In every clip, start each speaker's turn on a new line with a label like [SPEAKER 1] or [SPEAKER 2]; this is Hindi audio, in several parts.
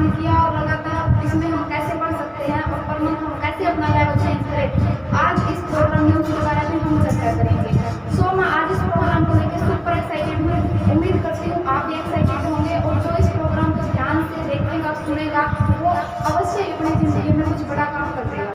[SPEAKER 1] काम किया और लगातार इसमें हम कैसे बढ़ सकते हैं और पर मंथ हम कैसे अपना लेवल चेंज करें, आज इस प्रोग्राम में उसके बारे में हम चर्चा करेंगे। सो मैं आज इस प्रोग्राम को लेकर सुपर एक्साइटेड हूँ। उम्मीद करती हूँ आप भी एक्साइटेड होंगे और जो इस प्रोग्राम को ध्यान से देखेगा सुनेगा वो अवश्य अपनी जिंदगी में कुछ बड़ा काम कर देगा।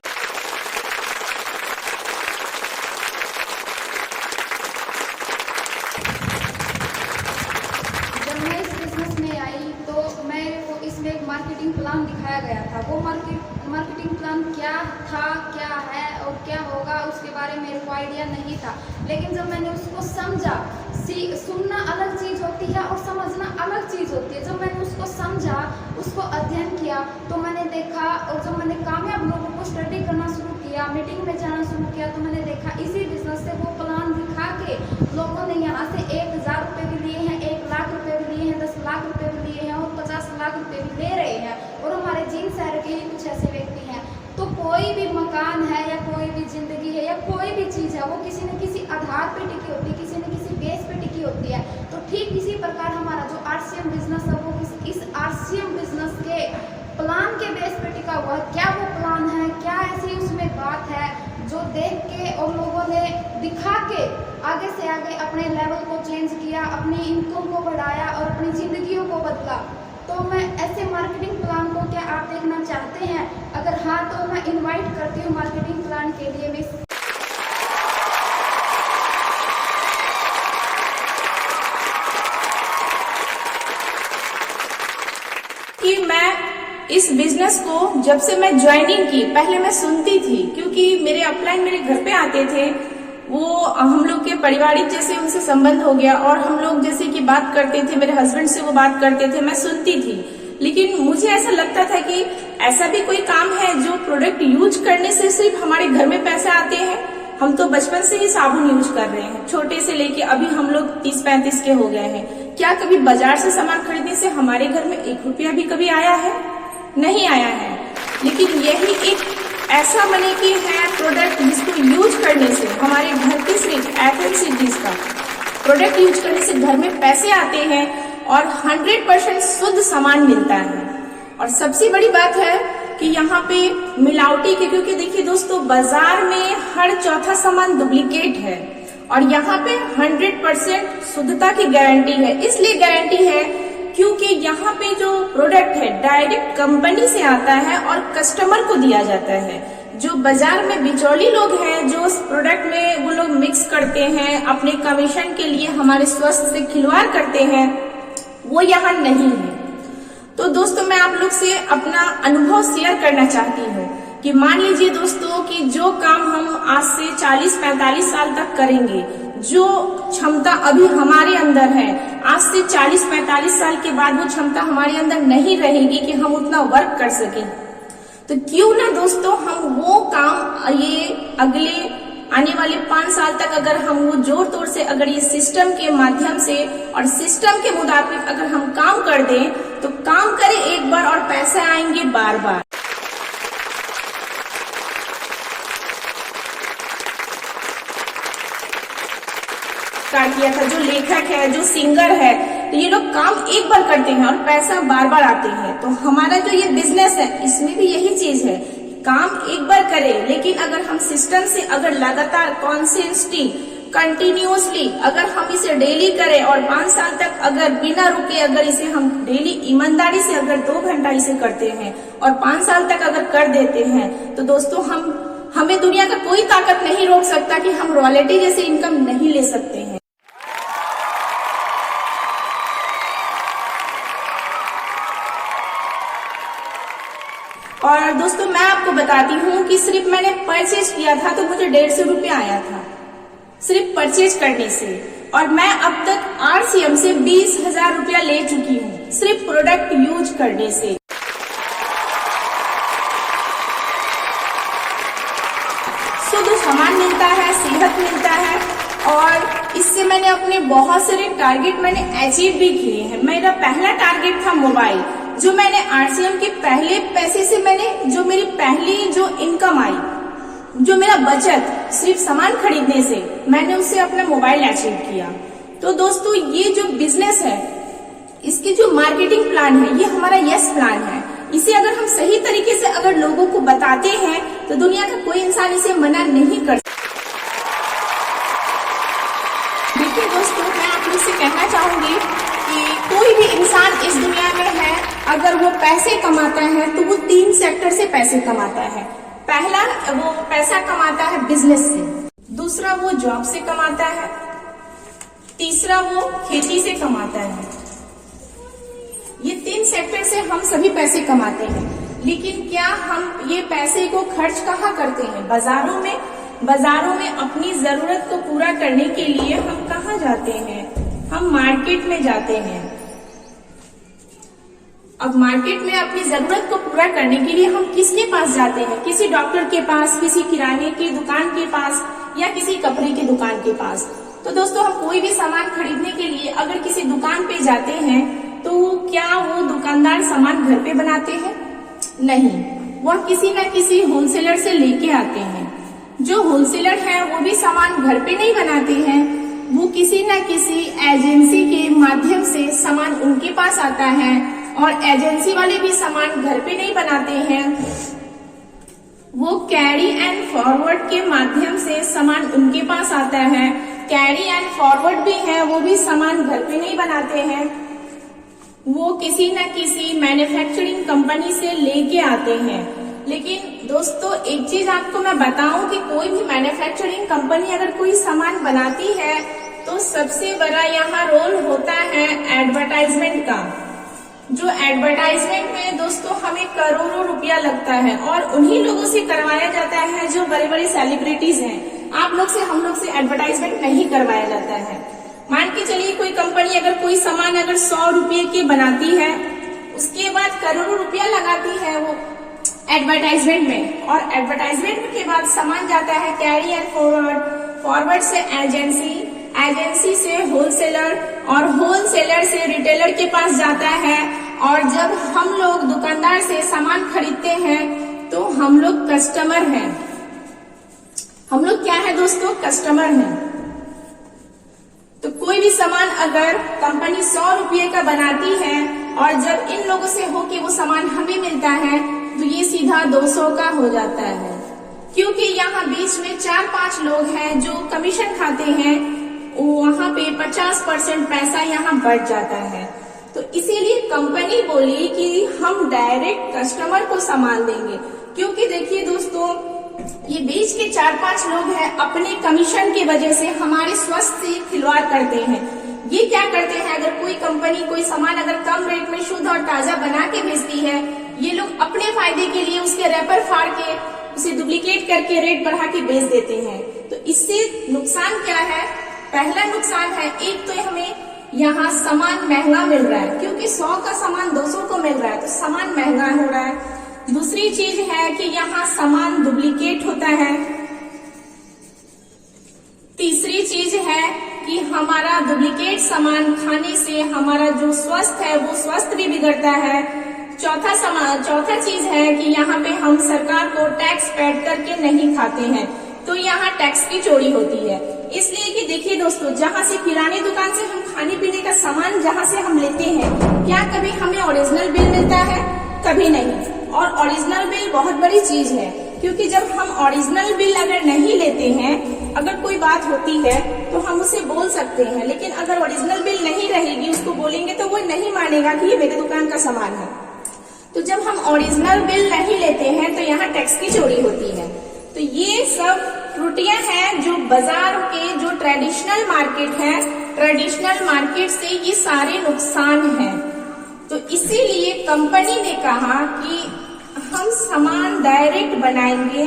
[SPEAKER 1] जब मैं इस बिजनेस में आई तो मेरे को इसमें एक मार्केटिंग प्लान दिखाया गया था। वो मार्केटिंग प्लान क्या था, क्या है और क्या होगा उसके बारे में मेरे को आइडिया नहीं था। लेकिन जब मैंने उसको समझा, सुनना अलग चीज़ होती है और समझना अलग चीज़ होती है। जब मैंने उसको समझा, उसको अध्ययन किया तो मैंने देखा, और जब मैंने कामयाब लोगों को स्टडी करना शुरू किया, मीटिंग में जाना शुरू किया, तो मैंने देखा इसी बिजनेस से वो प्लान दिखा के लोगों ने यहाँ से 1000 रुपये भी लिए हैं, 1 लाख रुपये भी लिए हैं, 10 लाख रुपये भी लिए हैं और 50 लाख रुपये भी ले रहे हैं। और हमारे जींद शहर के ही कुछ ऐसे व्यक्ति हैं। तो कोई भी मकान है या कोई भी जिंदगी है या कोई भी चीज़ है, वो किसी न किसी आधार पे टिकी होती है, किसी न किसी बेस पे टिकी होती है। तो ठीक इसी प्रकार हमारा जो RCM बिजनेस है वो इस RCM बिजनेस के प्लान के बेस पे टिका हुआ है। क्या वो प्लान है, क्या ऐसी उसमें बात है जो देख के और लोगों ने दिखा के आगे से आगे अपने लेवल को चेंज किया, अपनी इनकम को बढ़ाया और अपनी जिंदगियों को बदला। तो मैं ऐसे मार्केटिंग प्लान को क्या आप देखना चाहते हैं? अगर हाँ तो मैं इनवाइट करती हूँ मार्केटिंग प्लान के लिए मिस।
[SPEAKER 2] कि मैं इस बिजनेस को जब से मैं ज्वाइनिंग की, पहले मैं सुनती थी क्योंकि मेरे अपलाइन मेरे घर पे आते थे, वो हम लोग के पारिवारिक जैसे उनसे संबंध हो गया और हम लोग जैसे कि बात करते थे, मेरे हस्बैंड से वो बात करते थे, मैं सुनती थी। लेकिन मुझे ऐसा लगता था कि ऐसा भी कोई काम है जो प्रोडक्ट यूज करने से सिर्फ हमारे घर में पैसे आते हैं। हम तो बचपन से ही साबुन यूज कर रहे हैं, छोटे से लेके अभी हम लोग 30-35 के हो गए हैं। क्या कभी बाजार से सामान खरीदने से हमारे घर में 1 रुपया भी कभी आया है? नहीं आया है। लेकिन यही एक ऐसा मनी की है प्रोडक्ट जिसको यूज करने से हमारे घर के सिर्फ FMCGs का प्रोडक्ट यूज करने से घर में पैसे आते हैं और 100% शुद्ध सामान मिलता है। और सबसे बड़ी बात है कि यहाँ पे मिलावटी के, क्योंकि देखिए दोस्तों बाजार में हर चौथा सामान डुप्लीकेट है और यहाँ पे 100% शुद्धता की गारंटी है। इसलिए गारंटी है क्योंकि यहाँ पे जो प्रोडक्ट है डायरेक्ट कंपनी से आता है और कस्टमर को दिया जाता है। जो बाजार में बिचौली लोग हैं, जो उस प्रोडक्ट में वो लोग मिक्स करते हैं अपने कमीशन के लिए, हमारे स्वास्थ्य से खिलवाड़ करते हैं, वो यहाँ नहीं है। तो दोस्तों मैं आप लोग से अपना अनुभव शेयर करना चाहती हूँ कि मान लीजिए दोस्तों कि जो काम हम आज से 40-45 साल तक करेंगे, जो क्षमता अभी हमारे अंदर है, आज से 40-45 साल के बाद वो क्षमता हमारे अंदर नहीं रहेगी कि हम उतना वर्क कर सकें। तो क्यों ना दोस्तों हम वो काम ये अगले आने वाले 5 साल तक अगर हम वो जोर तोड़ से अगर ये सिस्टम के माध्यम से और सिस्टम के मुताबिक अगर हम काम कर दें तो काम करें एक बार और पैसे आएंगे बार बार। किया था जो लेखक है, जो सिंगर है, तो ये लोग काम एक बार करते हैं और पैसा बार बार आते हैं। तो हमारा जो ये बिजनेस है इसमें भी यही चीज है, काम एक बार करें, लेकिन अगर हम सिस्टम से अगर लगातार कॉन्सिस्टेंटली कंटिन्यूअसली अगर हम इसे डेली करें और 5 साल तक अगर बिना रुके अगर इसे हम डेली ईमानदारी से अगर 2 घंटा इसे करते हैं और 5 साल तक अगर कर देते हैं तो दोस्तों हमें दुनिया का कोई ताकत नहीं रोक सकता कि हम रॉयल्टी जैसे इनकम नहीं ले सकते हैं। और दोस्तों मैं आपको बताती हूँ कि सिर्फ मैंने परचेज किया था तो मुझे 150 रुपया आया था सिर्फ परचेज करने से, और मैं अब तक RCM से 20,000 रुपया ले चुकी हूँ सिर्फ प्रोडक्ट यूज करने से। शुद्ध सामान मिलता है, सेहत मिलता है, और इससे मैंने अपने बहुत सारे टारगेट मैंने अचीव भी किए हैं। मेरा पहला टारगेट था मोबाइल, जो मैंने RCM के पहले पैसे से मैंने जो मेरी पहली जो इनकम आई, जो मेरा बचत सिर्फ सामान खरीदने से, मैंने उससे अपना मोबाइल अचीव किया। तो दोस्तों ये जो बिजनेस है इसकी जो मार्केटिंग प्लान है ये हमारा यस प्लान है। इसे अगर हम सही तरीके से अगर लोगों को बताते हैं तो दुनिया का कोई इंसान इसे मना नहीं कर सकता। देखिए दोस्तों, मैं आप लोग से कहना चाहूंगी कि कोई भी इंसान इस दुनिया में है, अगर वो पैसे कमाता है तो वो 3 सेक्टर से पैसे कमाता है। पहला, वो पैसा कमाता है बिजनेस से, दूसरा वो जॉब से कमाता है, तीसरा वो खेती से कमाता है। ये 3 सेक्टर से हम सभी पैसे कमाते हैं, लेकिन क्या हम ये पैसे को खर्च कहाँ करते हैं? बाजारों में। बाजारों में अपनी जरूरत को पूरा करने के लिए हम कहाँ जाते हैं? हम मार्केट में जाते हैं। अब मार्केट में अपनी जरूरत को पूरा करने के लिए हम किसके पास जाते हैं? किसी डॉक्टर के पास, किसी किराने की दुकान के पास, या किसी कपड़े की दुकान के पास। तो दोस्तों, हम कोई भी सामान खरीदने के लिए अगर किसी दुकान पे जाते हैं तो क्या वो दुकानदार सामान घर पे बनाते हैं? नहीं, वह किसी न किसी होलसेलर से लेके आते हैं। जो होलसेलर है वो भी सामान घर पे नहीं बनाते हैं, वो किसी न किसी एजेंसी के माध्यम से सामान उनके पास आता है, और एजेंसी वाले भी सामान घर पे नहीं बनाते हैं, वो कैरी एंड फॉरवर्ड के माध्यम से सामान उनके पास आता है। कैरी एंड फॉरवर्ड भी है, वो भी सामान घर पे नहीं बनाते हैं, वो किसी न किसी मैन्युफैक्चरिंग कंपनी से लेके आते हैं। लेकिन दोस्तों, एक चीज आपको मैं बताऊं कि कोई भी मैन्युफैक्चरिंग कंपनी अगर कोई सामान बनाती है तो सबसे बड़ा यहाँ रोल होता है एडवर्टाइजमेंट का। जो एडवर्टाइजमेंट में दोस्तों हमें करोड़ों रुपया लगता है, और उन्हीं लोगों से करवाया जाता है जो बड़े बड़े सेलिब्रिटीज हैं। आप लोग से, हम लोग से एडवर्टाइजमेंट नहीं करवाया जाता है। मान के चलिए कोई कंपनी अगर कोई सामान अगर 100 रुपये की बनाती है, उसके बाद करोड़ों रुपया लगाती है वो एडवर्टाइजमेंट में, और एडवर्टाइजमेंट के बाद सामान जाता है कैरी एंड फॉरवर्ड, फॉरवर्ड से एजेंसी, एजेंसी से होलसेलर, और होलसेलर से रिटेलर के पास जाता है। और जब हम लोग दुकानदार से सामान खरीदते हैं तो हम लोग कस्टमर हैं। हम लोग क्या है दोस्तों? कस्टमर हैं। तो कोई भी सामान अगर कंपनी 100 रुपये का बनाती है और जब इन लोगों से हो कि वो सामान हमें मिलता है तो ये सीधा 200 का हो जाता है, क्योंकि यहाँ बीच में 4-5 लोग हैं जो कमीशन खाते हैं, वहाँ पे 50% पैसा यहाँ बढ़ जाता है। तो इसीलिए कंपनी बोली कि हम डायरेक्ट कस्टमर को सामान देंगे, क्योंकि देखिए दोस्तों, ये बीच के 4-5 लोग हैं अपने कमीशन की वजह से हमारे स्वास्थ्य से खिलवाड़ करते हैं। ये क्या करते हैं, अगर कोई कंपनी कोई सामान अगर कम रेट में शुद्ध और ताजा बना के बेचती है, ये लोग अपने फायदे के लिए उसके रैपर फाड़ के उसे डुप्लीकेट करके रेट बढ़ा के बेच देते हैं। तो इससे नुकसान क्या है? पहला नुकसान है, एक तो हमें यहाँ सामान महंगा मिल रहा है, क्योंकि 100 का सामान 200 को मिल रहा है तो सामान महंगा हो रहा है। दूसरी चीज है कि यहाँ सामान डुप्लीकेट होता है। तीसरी चीज है कि हमारा डुप्लीकेट सामान खाने से हमारा जो स्वास्थ्य है वो स्वास्थ्य भी बिगड़ता है। चौथा चीज है कि यहाँ पे हम सरकार को टैक्स पेड करके नहीं खाते हैं, तो यहाँ टैक्स की चोरी होती है। इसलिए कि देखिए दोस्तों, जहाँ से किराने दुकान से हम खाने पीने का सामान जहाँ से हम लेते हैं, क्या कभी हमें ओरिजिनल बिल मिलता है? कभी नहीं। और ओरिजिनल बिल बहुत बड़ी चीज है, क्योंकि जब हम ओरिजिनल बिल अगर नहीं लेते हैं, अगर कोई बात होती है तो हम उसे बोल सकते हैं, लेकिन अगर ओरिजिनल बिल नहीं रहेगी, उसको बोलेंगे तो वो नहीं मानेगा कि ये मेरे दुकान का सामान है। तो जब हम ओरिजिनल बिल नहीं लेते हैं तो यहाँ टैक्स की चोरी होती है। तो ये सब त्रुटियां हैं जो बाजार के जो ट्रेडिशनल मार्केट है, ट्रेडिशनल मार्केट से ये सारे नुकसान हैं। तो इसीलिए कंपनी ने कहा कि हम सामान डायरेक्ट बनाएंगे,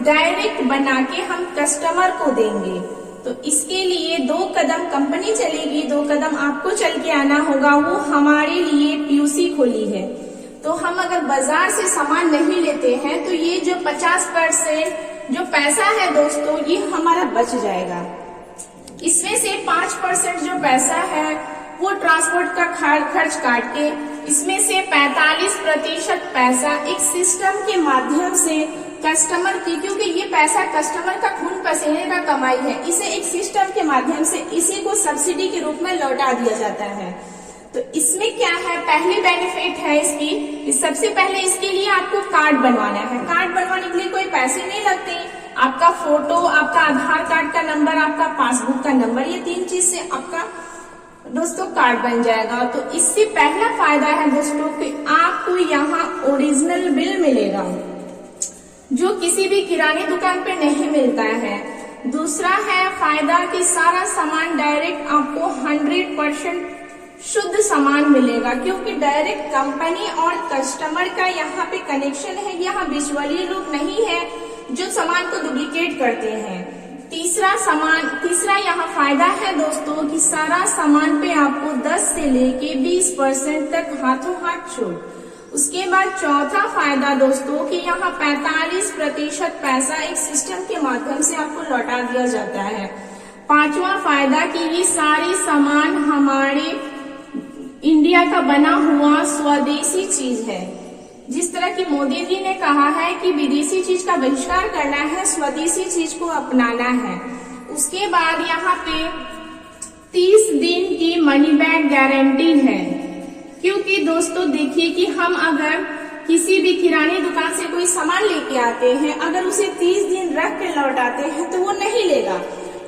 [SPEAKER 2] डायरेक्ट बना के हम कस्टमर को देंगे। तो इसके लिए 2 कदम कंपनी चलेगी, 2 कदम आपको चल के आना होगा। वो हमारे लिए पीयूसी खोली है। तो हम अगर बाजार से सामान नहीं लेते हैं तो ये जो 50% जो पैसा है दोस्तों, ये हमारा बच जाएगा। इसमें से 5% जो पैसा है वो ट्रांसपोर्ट का खर्च काट के, इसमें से 45% पैसा एक सिस्टम के माध्यम से कस्टमर की, क्योंकि ये पैसा कस्टमर का खून पसीने का कमाई है, इसे एक सिस्टम के माध्यम से इसी को सब्सिडी के रूप में लौटा दिया जाता है। तो इसमें क्या है, पहली बेनिफिट है इसकी कि सबसे पहले इसके लिए आपको कार्ड बनवाना है। कार्ड बनवाने के लिए कोई पैसे नहीं लगते। आपका फोटो, आपका आधार कार्ड का नंबर, आपका पासबुक का नंबर, ये 3 चीज से आपका दोस्तों कार्ड बन जाएगा। तो इससे पहला फायदा है दोस्तों कि आपको यहाँ ओरिजिनल बिल मिलेगा जो किसी भी किराने दुकान पे नहीं मिलता है। दूसरा है फायदा कि सारा सामान डायरेक्ट आपको 100% शुद्ध सामान मिलेगा, क्योंकि डायरेक्ट कंपनी और कस्टमर का यहाँ पे कनेक्शन है। यहाँ बिचौलिए लोग नहीं है जो सामान को डुप्लीकेट करते हैं। तीसरा यहाँ फायदा है दोस्तों कि सारा सामान पे आपको 10 से लेके 20% तक हाथों हाथ छूट। उसके बाद चौथा फायदा दोस्तों कि यहाँ 45% पैसा एक सिस्टम के माध्यम से आपको लौटा दिया जाता है। पांचवा फायदा कि ये सारे सामान हमारे इंडिया का बना हुआ स्वदेशी चीज है। जिस तरह की मोदी जी ने कहा है कि विदेशी चीज का बहिष्कार करना है, स्वदेशी चीज को अपनाना है। उसके बाद यहाँ पे 30 दिन की मनी बैक गारंटी है, क्योंकि दोस्तों देखिए कि हम अगर किसी भी किराने दुकान से कोई सामान लेके आते हैं, अगर उसे 30 दिन रख के लौटाते हैं तो वो नहीं लेगा,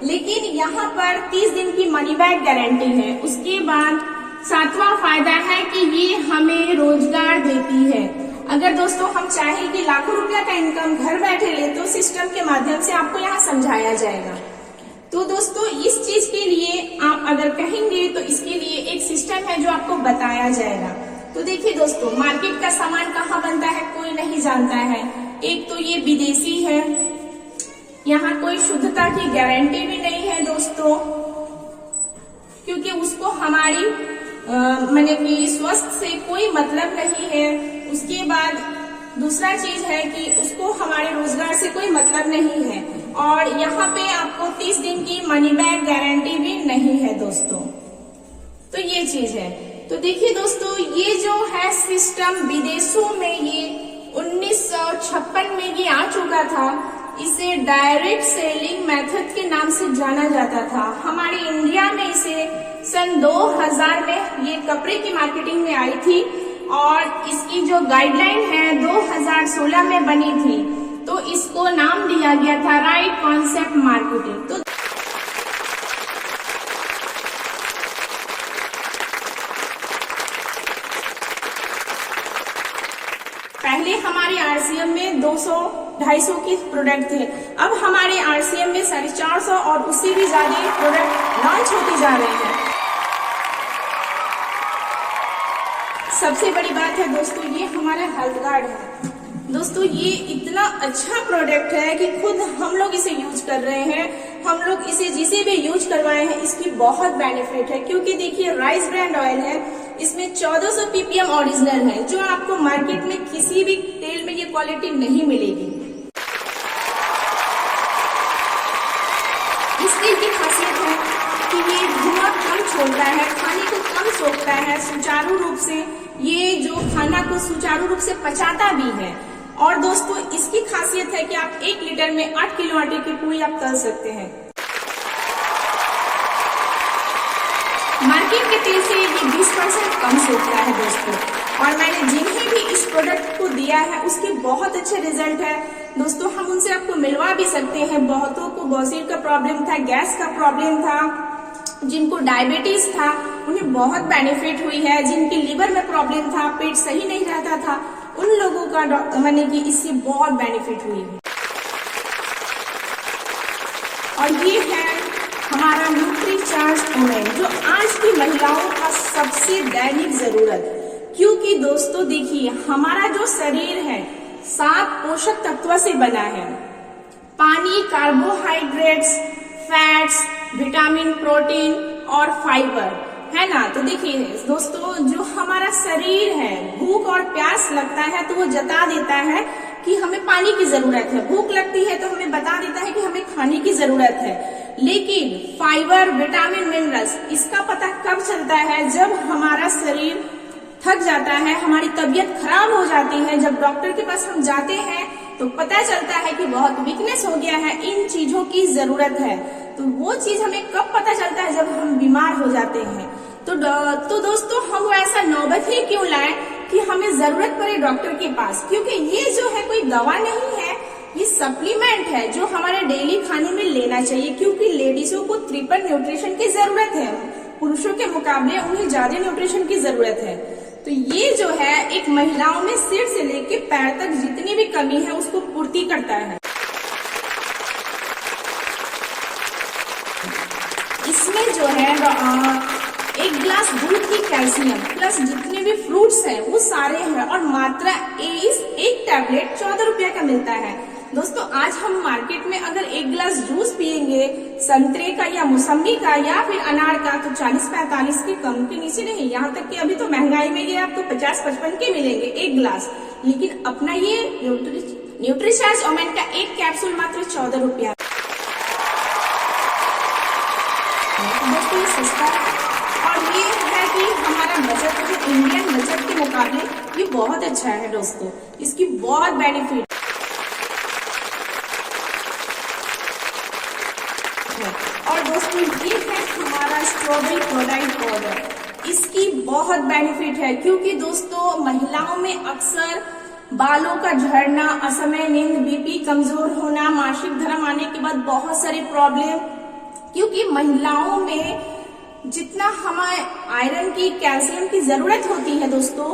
[SPEAKER 2] लेकिन यहाँ पर 30 दिन की मनी बैक गारंटी है। उसके बाद 7वां फायदा है कि ये हमें रोजगार देती है। अगर दोस्तों हम चाहें कि लाखों रुपया का इनकम घर बैठे ले तो सिस्टम के माध्यम से आपको यहाँ समझाया जाएगा। तो दोस्तों इस चीज के लिए आप अगर कहेंगे तो इसके लिए एक सिस्टम है जो आपको बताया जाएगा। तो देखिए दोस्तों, मार्केट का सामान कहाँ बनता है कोई नहीं जानता है। एक तो ये विदेशी है, यहाँ कोई शुद्धता की गारंटी भी नहीं है दोस्तों, क्योंकि उसको हमारी माने कि स्वास्थ्य से कोई मतलब नहीं है। उसके बाद दूसरा चीज है कि उसको हमारे रोजगार से कोई मतलब नहीं है, और यहाँ पे आपको 30 दिन की मनी बैक गारंटी भी नहीं है दोस्तों। तो ये चीज है। तो देखिए दोस्तों, ये जो है सिस्टम विदेशों में ये 1956 में ये आ चुका था। इसे डायरेक्ट सेलिंग मेथड के नाम से जाना जाता था। हमारे इंडिया में इसे सन 2000 में ये कपड़े की मार्केटिंग में आई थी, और इसकी जो गाइडलाइन है 2016 में बनी थी। तो इसको नाम दिया गया था राइट कॉन्सेप्ट मार्केटिंग। तो पहले हमारे आरसीएम में 200-250 के प्रोडक्ट थे, अब हमारे आरसीएम में 450 और उससे भी ज्यादा प्रोडक्ट लॉन्च होते जा रहे हैं। सबसे बड़ी बात है दोस्तों, ये हमारा हेल्थ गार्ड है। दोस्तों ये इतना अच्छा प्रोडक्ट है कि खुद हम लोग इसे यूज कर रहे हैं। हम लोग इसे जिसे भी यूज करवाए हैं इसकी बहुत बेनिफिट है, क्योंकि देखिए राइस ब्रांड ऑयल है, इसमें 1400 ppm ओरिजिनल है, जो आपको मार्केट में किसी भी तेल में ये क्वालिटी नहीं मिलेगी। इस तेल की खासियत है कि ये धुआं कम छोड़ता है, खाने को कम सोखता है, सुचारू रूप से ये जो खाना को सुचारू रूप से पचाता भी है। और दोस्तों इसकी खासियत है कि आप 1 लीटर में 8 किलो आटे की पूरी आप तल सकते हैं। मार्केट के तेल से ये 20% कम सोखता है दोस्तों, और मैंने जिन्हें भी इस प्रोडक्ट को दिया है उसके बहुत अच्छे रिजल्ट है दोस्तों। हम उनसे आपको मिलवा भी सकते हैं। बहुतों को बॉसिर का प्रॉब्लम था, गैस का प्रॉब्लम था, जिनको डायबिटीज था उन्हें बहुत बेनिफिट हुई है, जिनके लिवर में प्रॉब्लम था, पेट सही नहीं रहता था, उन लोगों का माने कि इससे बहुत बेनिफिट हुई है। और ये है हमारा न्यूट्रीचार्ज ऑयल, जो आज की महिलाओं का सबसे दैनिक जरूरत। क्योंकि दोस्तों देखिए हमारा जो शरीर है 7 पोषक तत्व से बना है, पानी, कार्बोहाइड्रेट्स, फैट्स, विटामिन, प्रोटीन और फाइबर, है ना। तो देखिए दोस्तों, जो हमारा शरीर है भूख और प्यास लगता है तो वो जता देता है कि हमें पानी की जरूरत है, भूख लगती है तो हमें बता देता है कि हमें खाने की जरूरत है। लेकिन फाइबर, विटामिन, मिनरल्स इसका पता कब चलता है? जब हमारा शरीर थक जाता है, हमारी तबीयत खराब हो जाती है, जब डॉक्टर के पास हम जाते हैं तो पता चलता है कि बहुत वीकनेस हो गया है, इन चीजों की जरूरत है। तो वो चीज हमें कब पता चलता है? जब हम बीमार हो जाते हैं। तो दोस्तों हम ऐसा नौबत ही क्यों लाए कि हमें जरूरत पड़े डॉक्टर के पास, क्योंकि ये जो है कोई दवा नहीं है, ये सप्लीमेंट है जो हमारे डेली खाने में लेना चाहिए, क्योंकि लेडीजों को ट्रिपल न्यूट्रिशन की जरूरत है, पुरुषों के मुकाबले उन्हें ज्यादा न्यूट्रिशन की जरूरत है। तो ये जो है एक महिलाओं में सिर से लेके पैर तक जितनी भी कमी है उसको पूर्ति करता है। इसमें जो है 1 गिलास दूध की कैल्शियम प्लस जितने भी फ्रूट्स हैं वो सारे हैं, और मात्रा इस एक टैबलेट 14 रुपया का मिलता है। दोस्तों आज हम मार्केट में अगर 1 गिलास जूस पियेंगे संतरे का या मौसमी का या फिर अनार का, तो 40-45 के कम के नीचे नहीं, यहाँ तक कि अभी तो महंगाई में ये आपको 50-55 के मिलेंगे 1 गिलास। लेकिन अपना ये न्यूट्रीचार्ज ओमेन का 1 कैप्सूल मात्र 14 रुपया। दोस्तों ये सस्ता है, और ये है कि हमारा बजट जो इंडियन बजट के मुकाबले ये बहुत अच्छा है दोस्तों, इसकी बहुत बेनिफिट है। और दोस्तों ये है हमारा स्ट्रॉबेरी क्लोराइड पाउडर, इसकी बहुत बेनिफिट है, क्योंकि दोस्तों महिलाओं में अक्सर बालों का झड़ना, असमय नींद, बीपी कमजोर होना, मासिक धर्म आने के बाद बहुत सारी प्रॉब्लम, क्योंकि महिलाओं में जितना हमें आयरन की, कैल्शियम की जरूरत होती है दोस्तों,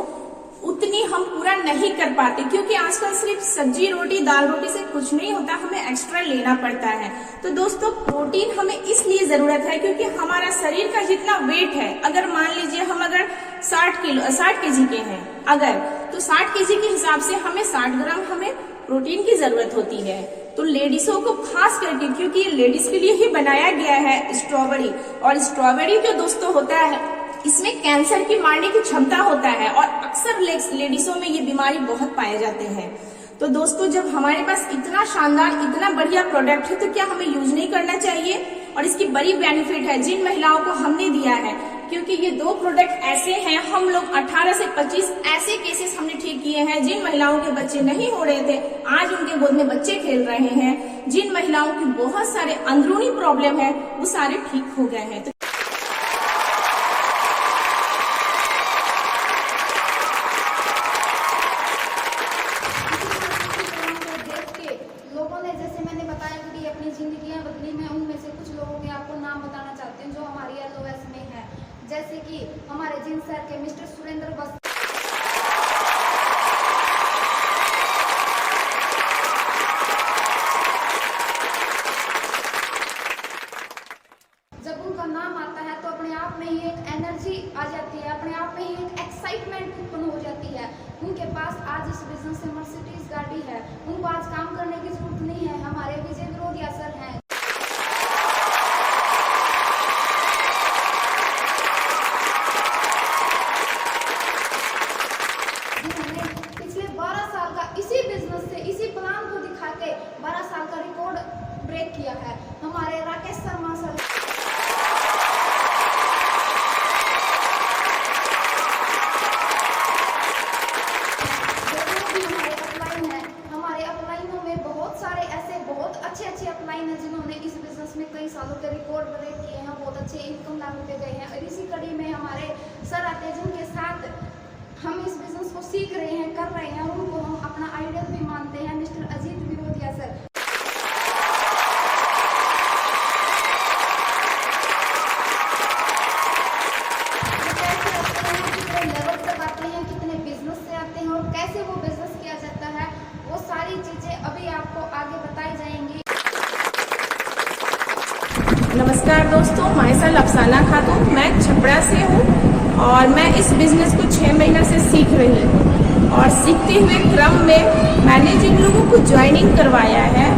[SPEAKER 2] उतनी हम पूरा नहीं कर पाते, क्योंकि आजकल सिर्फ सब्जी रोटी दाल रोटी से कुछ नहीं होता, हमें एक्स्ट्रा लेना पड़ता है। तो दोस्तों प्रोटीन हमें इसलिए जरूरत है क्योंकि हमारा शरीर का जितना वेट है, अगर मान लीजिए हम अगर 60 केजी के हैं अगर, तो 60 केजी के हिसाब से हमें 60 ग्राम हमें प्रोटीन की जरूरत होती है। तो लेडीजों को खास करके, क्योंकि ये लेडीज के लिए ही बनाया गया है स्ट्रॉबेरी, और स्ट्रॉबेरी जो दोस्तों होता है इसमें कैंसर की मारने की क्षमता होता है, और अक्सर लेडीजों में ये बीमारी बहुत पाए जाते हैं। तो दोस्तों जब हमारे पास इतना शानदार, इतना बढ़िया प्रोडक्ट है तो क्या हमें यूज नहीं करना चाहिए? और इसकी बड़ी बेनिफिट है जिन महिलाओं को हमने दिया है, क्योंकि ये 2 प्रोडक्ट ऐसे हैं, हम लोग 18 से 25 ऐसे केसेस हमने ठीक किए हैं जिन महिलाओं के बच्चे नहीं हो रहे थे, आज उनके गोद में बच्चे खेल रहे हैं। जिन महिलाओं की बहुत सारे अंदरूनी प्रॉब्लम है वो सारे ठीक हो गए हैं।
[SPEAKER 1] लोगों ने, जैसे मैंने बताया कि अपनी जिंदगियां बदली, मैं उनमें से कुछ लोगों के आपको नाम बताना चाहती हूँ जो हमारी LOS में है। जैसे कि हमारे जिन सर के मिस्टर सुरेंद्र बस, जब उनका नाम आता है तो अपने आप में ही एक एनर्जी आ जाती है, अपने आप में ही एक एक्साइटमेंट उत्पन्न हो जाती है। उनके पास आज इस बिजनेस से मर्सिडीज गाड़ी है, उनको आज काम करने की जरूरत नहीं है। हमारे विजय विरोधिया सर हैं, जिन्होंने पिछले 12 साल का इसी बिजनेस से, इसी प्लान को दिखा के 12 साल का रिकॉर्ड ब्रेक किया है। हमारे राकेश शर्मा सर, जिन्होंने इस बिजनेस में कई सालों के रिकॉर्ड ब्रेक किए हैं, बहुत अच्छे इनकम लाभ पे गए हैं। और इसी कड़ी में हमारे सर आते हैं जिनके साथ हम इस बिजनेस को सीख रहे हैं, कर रहे हैं, उनको हम अपना आइडियल भी मानते हैं, मिस्टर अजीत विरोधिया सर। कितने लेवल तक आते हैं, कितने बिजनेस से आते हैं और कैसे वो बिजनेस किया जाता है, वो सारी चीजें अभी आपको आगे बताई जाएंगी।
[SPEAKER 2] नमस्कार दोस्तों, मैं सर अफसाना खातून, मैं छपरा से हूँ और मैं इस बिजनेस को 6 महीना से सीख रही हूँ। और सीखते हुए क्रम में मैंने जिन लोगों को ज्वाइनिंग करवाया है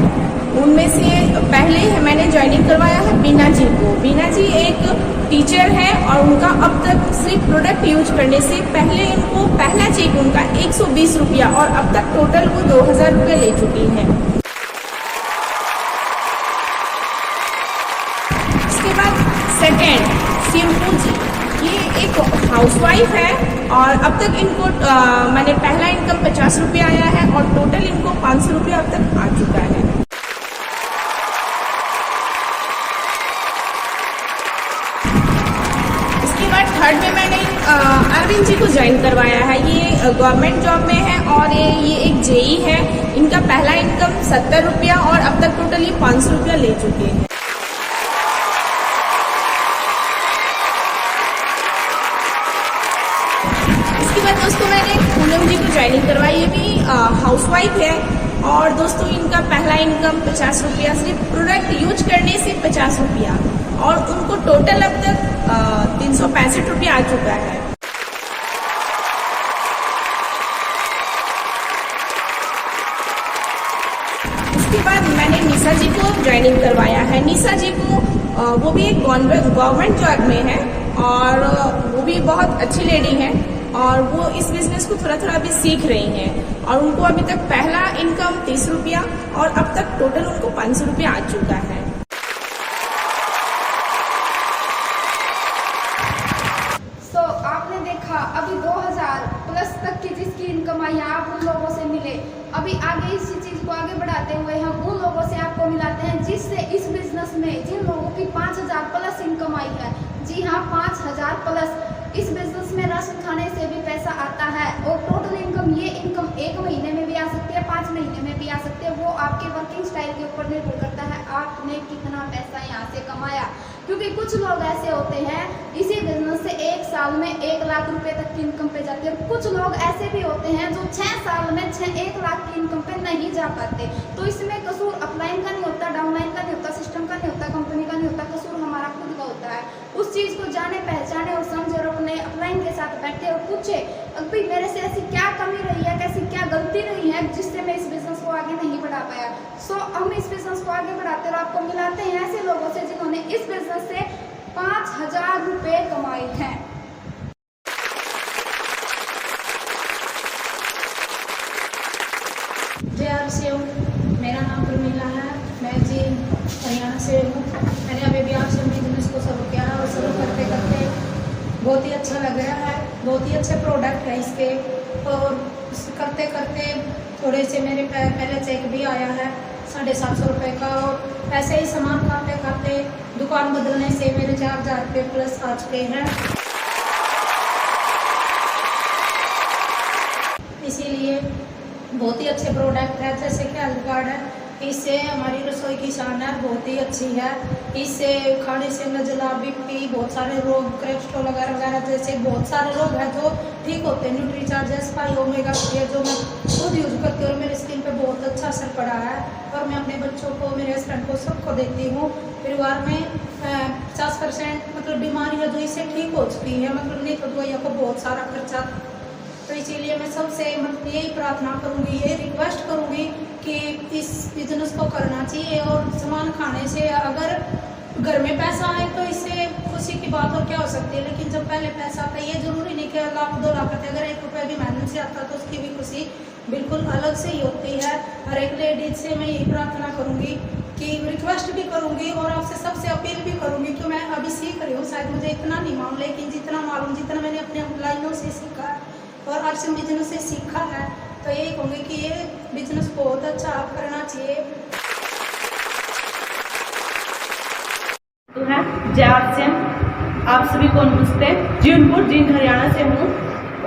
[SPEAKER 2] उनमें से पहले मैंने ज्वाइनिंग करवाया है बीना जी को। बीना जी एक टीचर है और उनका अब तक सिर्फ प्रोडक्ट यूज करने से पहले इनको पहला चेक उनका 120 रुपया और अब तक टोटल वो 2000 रुपये ले चुकी है। सेकेंड सिंपू जी, ये एक हाउसवाइफ है और अब तक इनको मैंने पहला इनकम 50 रुपया आया है और टोटल इनको 500 रुपया अब तक आ चुका है। इसके बाद आफरीन जी को ज्वाइन करवाया है। ये गवर्नमेंट जॉब में है और ये एक जेई है। इनका पहला इनकम 70 रुपया और अब तक टोटल ये 500 रुपया ले चुके हैं। इसके बाद दोस्तों मैंने पूनम जी को ज्वाइनिंग करवाई। ये भी हाउसवाइफ है और दोस्तों इनका पहला इनकम 50 रुपया, सिर्फ प्रोडक्ट यूज करने से 50 रुपया, और उनको टोटल अब तक 365 रुपया आ चुका है। इसके बाद मैंने निशा जी को ज्वाइनिंग करवाया है। निशा जी को वो भी एक गवर्नमेंट जॉब में है और वो भी बहुत अच्छी लेडी है और वो इस बिजनेस को थोड़ा थोड़ा अभी सीख रही हैं और उनको अभी तक पहला इनकम 30 रुपया और अब तक टोटल उनको 500 रुपया आ चुका है।
[SPEAKER 1] आपने देखा अभी 2000 प्लस तक की जिसकी इनकम आई, आप उन लोगों से मिले। अभी आगे इसी चीज को आगे बढ़ाते हुए हम उन लोगों से आपको मिलाते हैं जिससे इस बिजनेस में जिन लोगों की 5000 प्लस इनकम आई है। जी हाँ, 5000 प्लस। इस बिजनेस में राशन खाने से भी पैसा आता है और टोटल इनकम, ये इनकम 1 महीने में भी आ सकती है, 5 महीने में भी आ सकती है। वो आपके वर्किंग स्टाइल के ऊपर निर्भर करता है आपने कितना पैसा यहाँ से कमाया। क्योंकि कुछ लोग ऐसे होते हैं इसी बिजनेस से 1 साल में 1 लाख रुपए तक की इनकम पे जाते हैं। कुछ लोग ऐसे भी होते हैं जो 6 साल में 1 लाख की इनकम पे नहीं जा पाते। तो इसमें कसूर अपलाइन का नहीं होता, डाउनलाइन का नहीं होता, सिस्टम का नहीं होता, कंपनी का नहीं होता, कसूर हमारा खुद का होता है। उस चीज को जाने पहचाने और समझे और अपने अपलाइन के साथ बैठे और पूछे अभी मेरे से ऐसी क्या कमी रही है, कैसी क्या गलती रही है जिससे मैं इस बिजनेस को आगे नहीं बढ़ा पाया। हम इस बिजनेस को आगे बढ़ाते और आपको मिलाते हैं ऐसे लोगों से जिन्होंने इस बिजनेस से 5000 रुपए कमाए हैं।
[SPEAKER 3] JR से हूँ, मेरा नाम प्रमीला है, मैं जी हरियाणा से हूँ। मैंने अभी बिहार से बिजनेस को शुरू किया है और शुरू करते करते बहुत ही अच्छा लग रहा है। बहुत ही अच्छे प्रोडक्ट है इसके और करते करते थोड़े से मेरे पहले चेक भी आया है 750 रुपये का और ऐसे ही सामान खाते खाते दुकान बदलने से मेरे 4000 रुपये प्लस आ चुके हैं। इसीलिए बहुत ही अच्छे प्रोडक्ट है, जैसे कि हेल्थ कार्ड है, इससे हमारी रसोई की शानदार बहुत ही अच्छी है। इससे खाने से नजला, बीपी, बहुत सारे रोग, कोलेस्ट्रॉल वगैरह वगैरह जैसे बहुत सारे रोग हैं जो ठीक होते हैं। न्यूट्रीचार्ज, स्पाई, ओमेगा 3 जो मैं खुद यूज करती हूँ और मेरी स्किन पे बहुत अच्छा असर पड़ा है और मैं अपने बच्चों को, मेरे हस्बैंड को, सबको देती हूँ। परिवार में 50% मतलब बीमारी है जो इससे ठीक हो चुकी है, मतलब नहीं तो दवाइयों को बहुत सारा खर्चा। तो इसीलिए मैं सबसे मतलब यही प्रार्थना करूंगी, ये रिक्वेस्ट करूंगी कि इस बिजनेस को करना चाहिए। और सामान खाने से अगर घर में पैसा आए तो इससे खुशी की बात और क्या हो सकती है, लेकिन जब पहले पैसा आता है, ये जरूरी नहीं कि 1 लाख 2 लाख आते, अगर 1 रुपया भी मेहनत से आता तो उसकी भी खुशी बिल्कुल अलग से ही होती है। हर एक लेडीज से मैं यही प्रार्थना करूंगी कि रिक्वेस्ट भी करूंगी और आपसे सबसे अपील भी करूंगी कि मैं अभी सीख रही हूँ, शायद मुझे इतना नहीं मालूम, लेकिन जितना मालूम, जितना मैंने अपने लाइनों से सीखा और आज से बिजनेस से सीखा है, तो यही कहूँगी कि ये बिजनेस बहुत अच्छा आप करना चाहिए।
[SPEAKER 4] तो है JR से आप सभी को नमस्ते। जीनपुर जींद हरियाणा से हूँ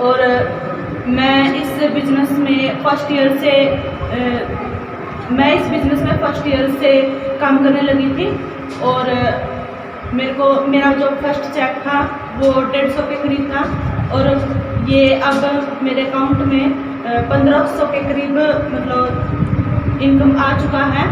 [SPEAKER 4] और मैं इस बिजनेस में फर्स्ट ईयर से काम करने लगी थी और मेरा जो फर्स्ट चेक था वो 150 के करीब था और ये अब मेरे अकाउंट में 1500 के करीब मतलब इनकम आ चुका है।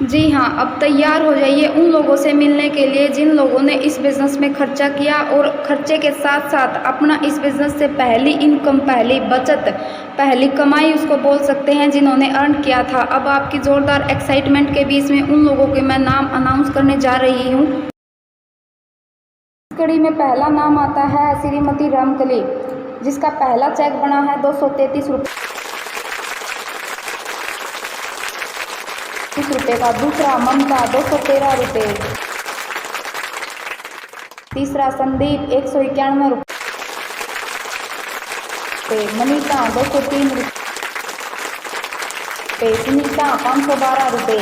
[SPEAKER 1] जी हाँ, अब तैयार हो जाइए उन लोगों से मिलने के लिए जिन लोगों ने इस बिज़नेस में खर्चा किया और खर्चे के साथ साथ अपना इस बिज़नेस से पहली इनकम, पहली बचत, पहली कमाई उसको बोल सकते हैं, जिन्होंने अर्न किया था। अब आपकी ज़ोरदार एक्साइटमेंट के बीच में उन लोगों के मैं नाम अनाउंस करने जा रही हूँ। इस कड़ी में पहला नाम आता है श्रीमती रामकली, जिसका पहला चेक बना है 233 रुपये का। दूसरा ममता 213 रुपये। तीसरा संदीप 191 रुपये। मनीषा 203 रुपये। सुनीता 512 रुपये।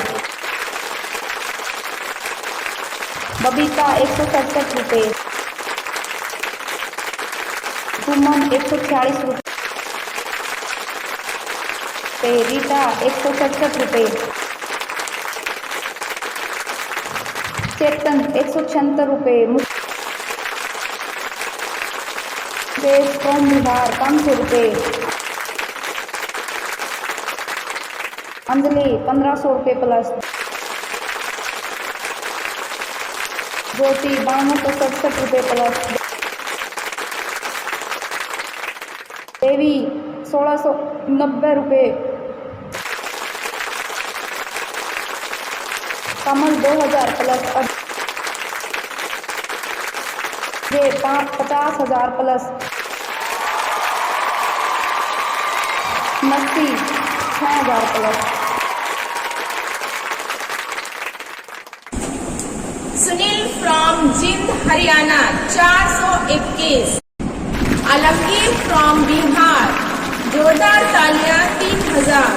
[SPEAKER 1] बबीता 167 रुपये, सुमन 146 रुपये, रीता 167 रुपये, चेतन 176 रुपये, मुकेश फ्रॉम बिहार 500 रुपये, अंजलि 1500 रुपये प्लस, ज्योति 5267 रुपये प्लस, देवी 1690 रुपये, कमल 2000 प्लस, ये 50,000 plus, नस्ती 6000 plus,
[SPEAKER 2] Sunil from Jind Haryana 421, Alamgir from Bihar जोरदार तालियां 3000,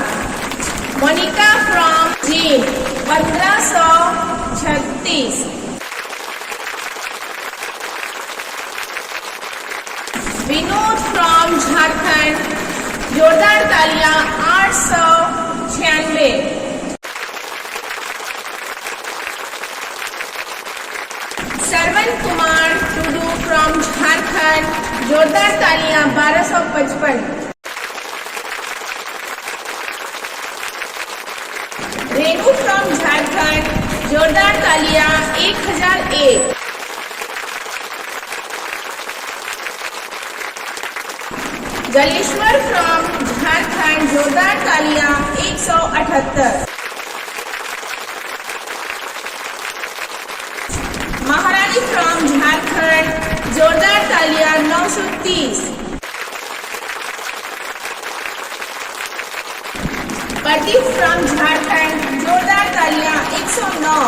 [SPEAKER 2] मोनिका फ्रॉम जींद 1536, विनोद फ्रॉम झारखंड जोरदार तालियां 896, श्रवण कुमार टुडू फ्रॉम झारखंड जोरदार तालियां 1255, रेनू फ्रॉम झारखंड जोरदार तालियां 1001, जलेश्वर फ्रॉम झारखंड जोरदार तालियां 178, महारानी फ्रॉम झारखंड जोरदार तालियां 930, प्रदीप फ्रॉम झारखंड जोरदार तालियां 109,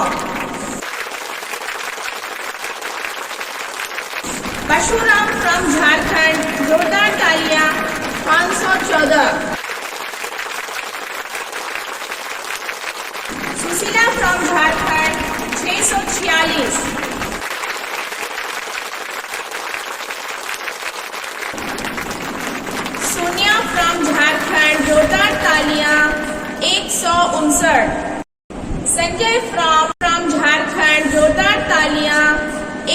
[SPEAKER 2] परशुराम फ्रॉम झारखंड जोरदार तालियां 514, सुशीला फ्रॉम झारखंड 646, सोनिया फ्रॉम झारखंड जोरदार तालियां 159, संजय फ्रॉम झारखंड जोरदार तालियां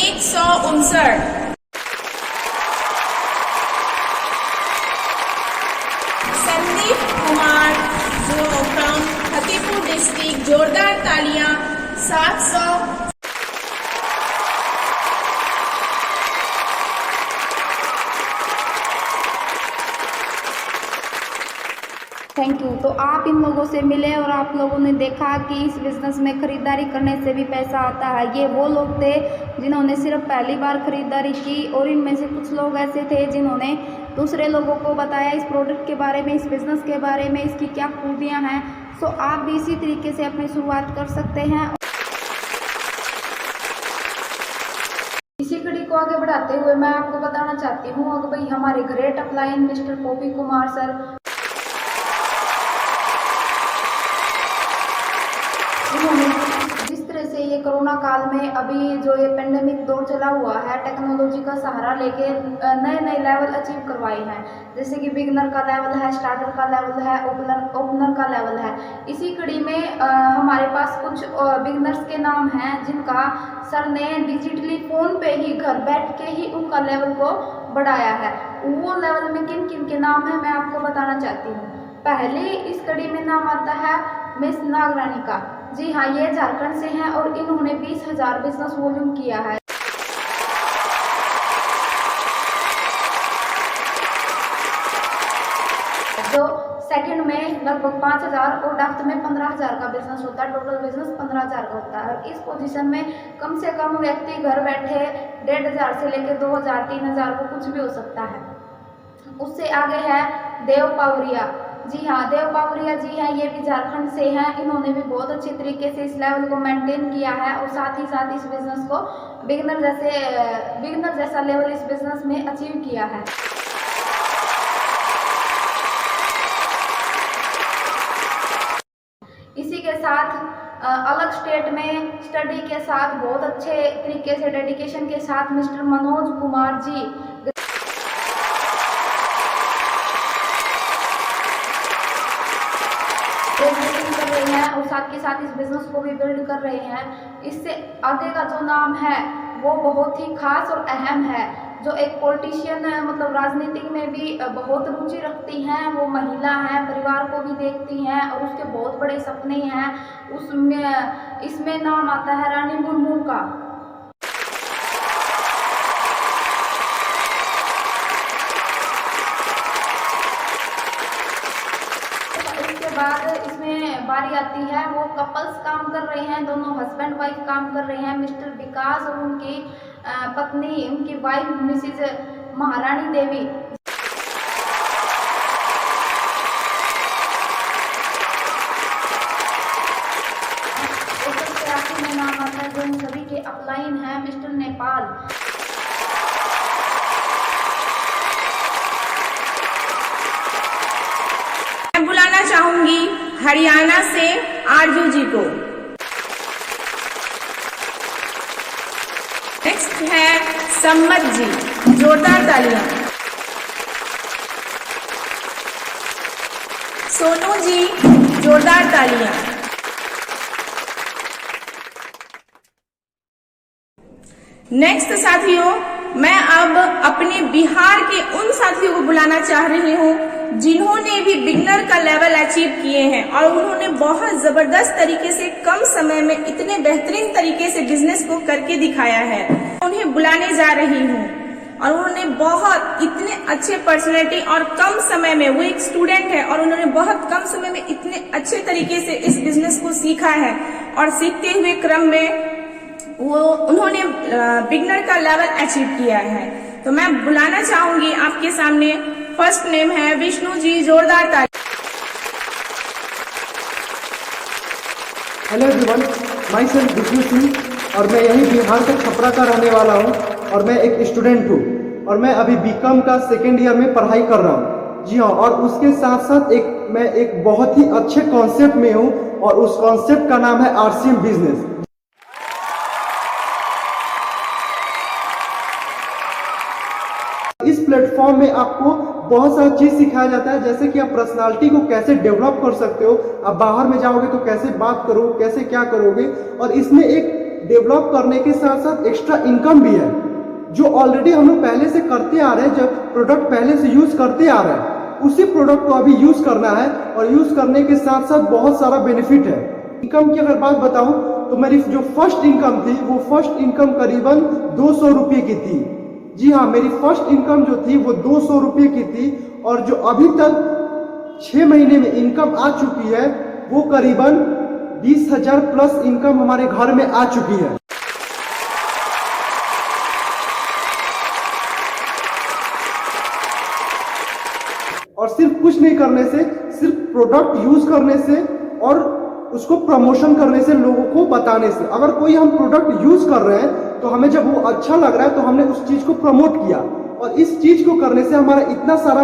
[SPEAKER 2] 159, संदीप कुमार जो फ्रॉम फतेहपुर डिस्ट्रिक्ट जोरदार तालियां 700,
[SPEAKER 1] थैंक यू। तो आप इन लोगों से मिले और आप लोगों ने देखा कि इस बिज़नेस में ख़रीदारी करने से भी पैसा आता है। ये वो लोग थे जिन्होंने सिर्फ पहली बार ख़रीदारी की और इनमें से कुछ लोग ऐसे थे जिन्होंने दूसरे लोगों को बताया इस प्रोडक्ट के बारे में, इस बिज़नेस के बारे में, इसकी क्या खूबियाँ हैं। सो आप भी इसी तरीके से अपनी शुरुआत कर सकते हैं। इसी कड़ी को आगे बढ़ाते हुए मैं आपको बताना चाहती हूँ अगर भाई हमारे great upline mister Poppy Kumar sir, उन्होंने जिस तरह से ये कोरोना काल में अभी जो ये पेंडेमिक दौर चला हुआ है, टेक्नोलॉजी का सहारा लेके नए नए लेवल अचीव करवाए हैं। जैसे कि बिगनर का लेवल है, स्टार्टर का लेवल है, ओपनर का लेवल है। इसी कड़ी में हमारे पास कुछ बिगनर्स के नाम हैं जिनका सर ने डिजिटली फ़ोन पे ही घर बैठ के ही उनका लेवल को बढ़ाया है। वो लेवल में किन किन के नाम हैं मैं आपको बताना चाहती हूँ। पहले इस कड़ी में नाम आता है मिस नागरानी का। जी हाँ, ये झारखंड से हैं और इन्होंने 20,000 बिजनेस वॉल्यूम किया है। जो सेकंड में लगभग 5,000 और डाफ्ट में 15,000 का बिजनेस होता है। टोटल बिजनेस 15,000 का होता है। और इस पोजीशन में कम से कम व्यक्ति घर बैठे 1,500 से लेकर 2,000 3,000 को कुछ भी हो सकता है। उससे आगे है देव पावरिया। जी हाँ, देव पावरिया जी हैं, ये भी झारखंड से हैं। इन्होंने भी बहुत अच्छे तरीके से इस लेवल को मेंटेन किया है और साथ ही साथ इस बिजनेस को बिगनर जैसा लेवल इस बिजनेस में अचीव किया है। इसी के साथ अलग स्टेट में स्टडी के साथ बहुत अच्छे तरीके से डेडिकेशन के साथ मिस्टर मनोज कुमार जी ग्रेजुएशन कर रहे हैं और साथ के साथ इस बिजनेस को भी बिल्ड कर रहे हैं। इससे आगे का जो नाम है वो बहुत ही खास और अहम है। जो एक पॉलिटिशियन मतलब राजनीति में भी बहुत रुचि रखती हैं, वो महिला हैं, परिवार को भी देखती हैं और उसके बहुत बड़े सपने हैं। उसमें इसमें नाम आता है रानी मुर्मू का। उसके बाद इसमें बारी आती है, वो कपल्स काम कर रहे हैं, दोनों हस्बैंड वाइफ काम कर रहे हैं, मिस्टर विकास और उनकी पत्नी, उनकी वाइफ मिसिज महारानी देवी। सबसे आखिर में नाम आता है जो इन सभी के अपलाइन है, मिस्टर नेपाल।
[SPEAKER 2] मैं बुलाना चाहूंगी हरियाणा से आरजू जी को। नेक्स्ट है सम्मत जी, जोरदार तालियां। सोनू जी, जोरदार तालियां। नेक्स्ट साथियों, मैं अब अपने बिहार के उन साथियों को बुलाना चाह रही हूँ जिन्होंने भी बिगनर का लेवल अचीव किए हैं और उन्होंने बहुत जबरदस्त तरीके से कम समय में इतने बेहतरीन तरीके से बिजनेस को करके दिखाया है। उन्हें बुलाने जा रही हूँ और उन्होंने बहुत इतने अच्छे पर्सनैलिटी और कम समय में, वो एक स्टूडेंट है और उन्होंने बहुत कम समय में इतने अच्छे तरीके से इस बिजनेस को सीखा है और सीखते हुए क्रम में उन्होंने बिगनर का लेवल अचीव किया है। तो मैं बुलाना चाहूंगी आपके सामने, फर्स्ट नेम है विष्णु जी, जोरदार ताली।
[SPEAKER 5] Hello everyone, my self Vishnu Singh और मैं यही बिहार के छपरा का रहने वाला हूँ और मैं एक स्टूडेंट हूँ और मैं अभी बीकॉम का सेकेंड ईयर में पढ़ाई कर रहा हूँ। जी हाँ, और उसके साथ साथ मैं एक बहुत ही अच्छे कॉन्सेप्ट में हूँ और उस कॉन्सेप्ट का नाम है आरसीएम बिजनेस। इस प्लेटफॉर्म में आपको बहुत सारा चीज सिखाया जाता है, जैसे कि आप पर्सनालिटी को कैसे डेवलप कर सकते हो, आप बाहर में जाओगे तो कैसे बात करोगे, कैसे क्या करोगे, और इसमें एक डेवलप करने के साथ साथ एक्स्ट्रा इनकम भी है जो ऑलरेडी हम लोग पहले से करते आ रहे हैं। जब प्रोडक्ट पहले से यूज करते आ रहे हैं, उसी प्रोडक्ट को अभी यूज करना है और यूज करने के साथ साथ बहुत सारा बेनिफिट है। इनकम की अगर बात बताऊं तो मेरी जो फर्स्ट इनकम थी वो फर्स्ट इनकम करीबन 200 रुपये की थी। जी हाँ, मेरी फर्स्ट इनकम जो थी वो 200 रुपये की थी और जो अभी तक 6 महीने में इनकम आ चुकी है वो करीबन 20,000 प्लस इनकम हमारे घर में आ चुकी है। और सिर्फ कुछ नहीं करने से, सिर्फ प्रोडक्ट यूज करने से और उसको प्रमोशन करने से, लोगों को बताने से। अगर कोई हम प्रोडक्ट यूज कर रहे हैं तो हमें जब वो अच्छा लग रहा है तो हमने उस चीज को प्रमोट किया और इस चीज को करने से हमारा इतना सारा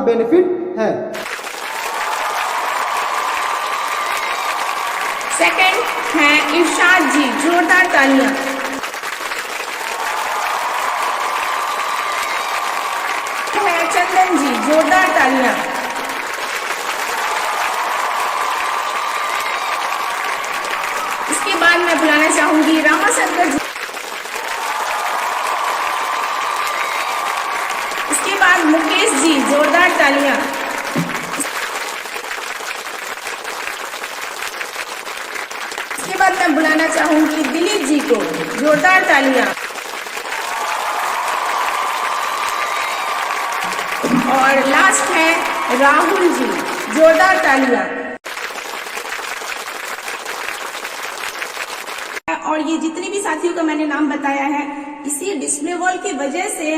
[SPEAKER 5] बेनिफिट है।
[SPEAKER 2] सेकंड है इरशाद जी, जोरदार तालियां। है चंदन जी, जोरदार तालियां। इसके बाद मैं बुलाना चाहूंगी रामाशंकर जी। इसके बाद मुकेश जी, जोरदार तालियां। इसके बाद मैं बुलाना चाहूंगी दिलीप जी को, जोरदार तालियां। और लास्ट है राहुल जी, जोरदार तालियां। और ये जितने भी साथियों का मैंने नाम बताया है, इसी डिस्प्ले वॉल की वजह से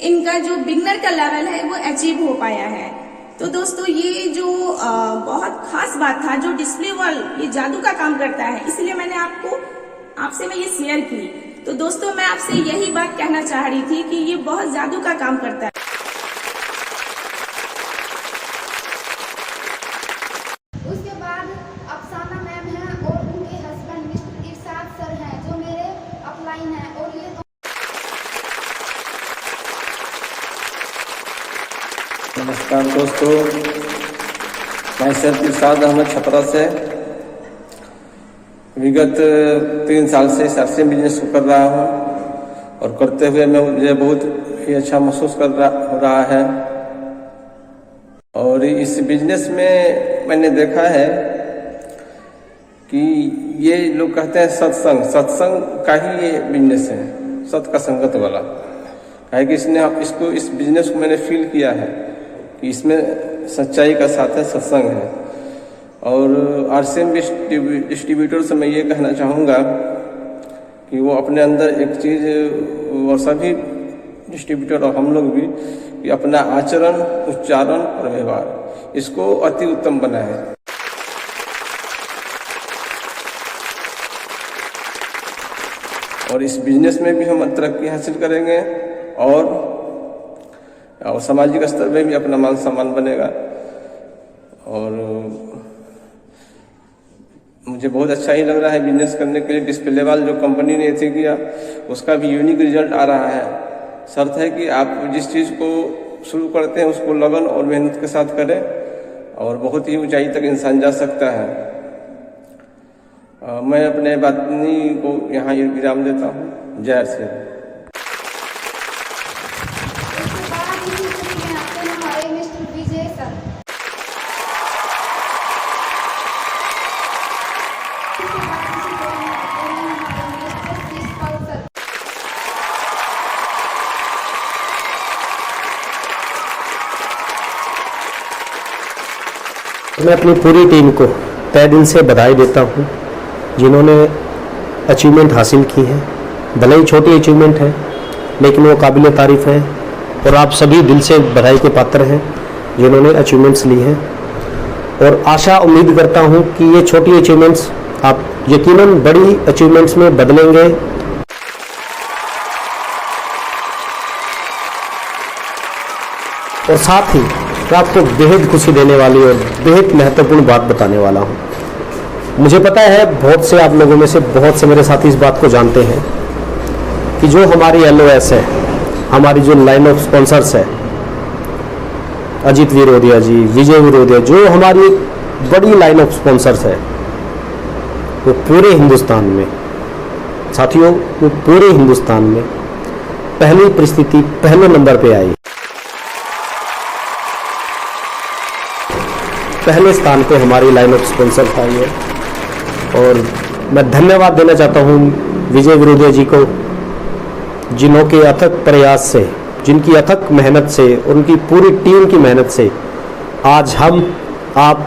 [SPEAKER 2] इनका जो बिगनर का लेवल है वो अचीव हो पाया है। तो दोस्तों, ये जो बहुत खास बात था, जो डिस्प्ले वॉल ये जादू का काम करता है, इसलिए मैंने आपसे मैं ये शेयर की। तो दोस्तों, मैं आपसे यही बात कहना चाह रही थी कि ये बहुत जादू का काम करता है।
[SPEAKER 1] उसके बाद अफसाना मैम है और
[SPEAKER 6] नमस्कार दोस्तों, मैं सैयद इरशाद अहमद छपरा से विगत 3 साल से इस अरसे बिजनेस को कर रहा हूँ और करते हुए मुझे बहुत ही अच्छा महसूस हो रहा है। और इस बिजनेस में मैंने देखा है कि ये लोग कहते हैं सत्संग का ही ये बिजनेस है, सत का संगत वाला। है कि इस बिजनेस को मैंने फील किया है कि इसमें सच्चाई का साथ है, सत्संग है। और आरसीएम डिस्ट्रीब्यूटर से मैं ये कहना चाहूँगा कि वो अपने अंदर एक चीज़, और सभी डिस्ट्रीब्यूटर और हम लोग भी, कि अपना आचरण, उच्चारण और व्यवहार इसको अति उत्तम बनाए। और इस बिजनेस में भी हम तरक्की हासिल करेंगे और सामाजिक स्तर में भी अपना मान सम्मान बनेगा। और मुझे बहुत अच्छा ही लग रहा है बिजनेस करने के लिए। डिस्प्ले वाल जो कंपनी ने ऐसे किया उसका भी यूनिक रिजल्ट आ रहा है। शर्त है कि आप जिस चीज़ को शुरू करते हैं उसको लगन और मेहनत के साथ करें और बहुत ही ऊंचाई तक इंसान जा सकता है। मैं अपने बातनी को यहाँ विराम देता हूँ। जय श्री राम।
[SPEAKER 1] उसके बाद इसी कड़ी में आते हैं हमारे मिस्टर विजय सर। उसके बाद इसी कड़ी में आते हैं हमारे मिस्टर प्रिंसिपल सर।
[SPEAKER 7] मैं अपनी पूरी टीम को तहे दिल से बधाई देता हूँ जिन्होंने अचीवमेंट हासिल की है। भले ही छोटी अचीवमेंट है लेकिन वो काबिल तारीफ़ है और आप सभी दिल से बधाई के पात्र हैं जिन्होंने अचीवमेंट्स ली हैं। और आशा उम्मीद करता हूँ कि ये छोटी अचीवमेंट्स आप यकीनन बड़ी अचीवमेंट्स में बदलेंगे। और साथ ही मैं आपको बेहद खुशी देने वाली और बेहद महत्वपूर्ण बात बताने वाला हूँ। मुझे पता है बहुत से आप लोगों में से बहुत से मेरे साथी इस बात को जानते हैं कि जो हमारी LOS है, हमारी जो लाइन ऑफ स्पॉन्सर्स है, अजीत विरोधिया जी, विजय विरोधिया, जो हमारी बड़ी लाइन ऑफ स्पॉन्सर्स है, वो पूरे हिंदुस्तान में, साथियों, वो पूरे हिंदुस्तान में पहली परिस्थिति पहले नंबर पे आई, पहले स्थान पे हमारी लाइन ऑफ स्पॉन्सर आई है। और मैं धन्यवाद देना चाहता हूँ विजय विरोधिया जी को, जिन्हों के अथक प्रयास से, जिनकी अथक मेहनत से, उनकी पूरी टीम की मेहनत से आज हम आप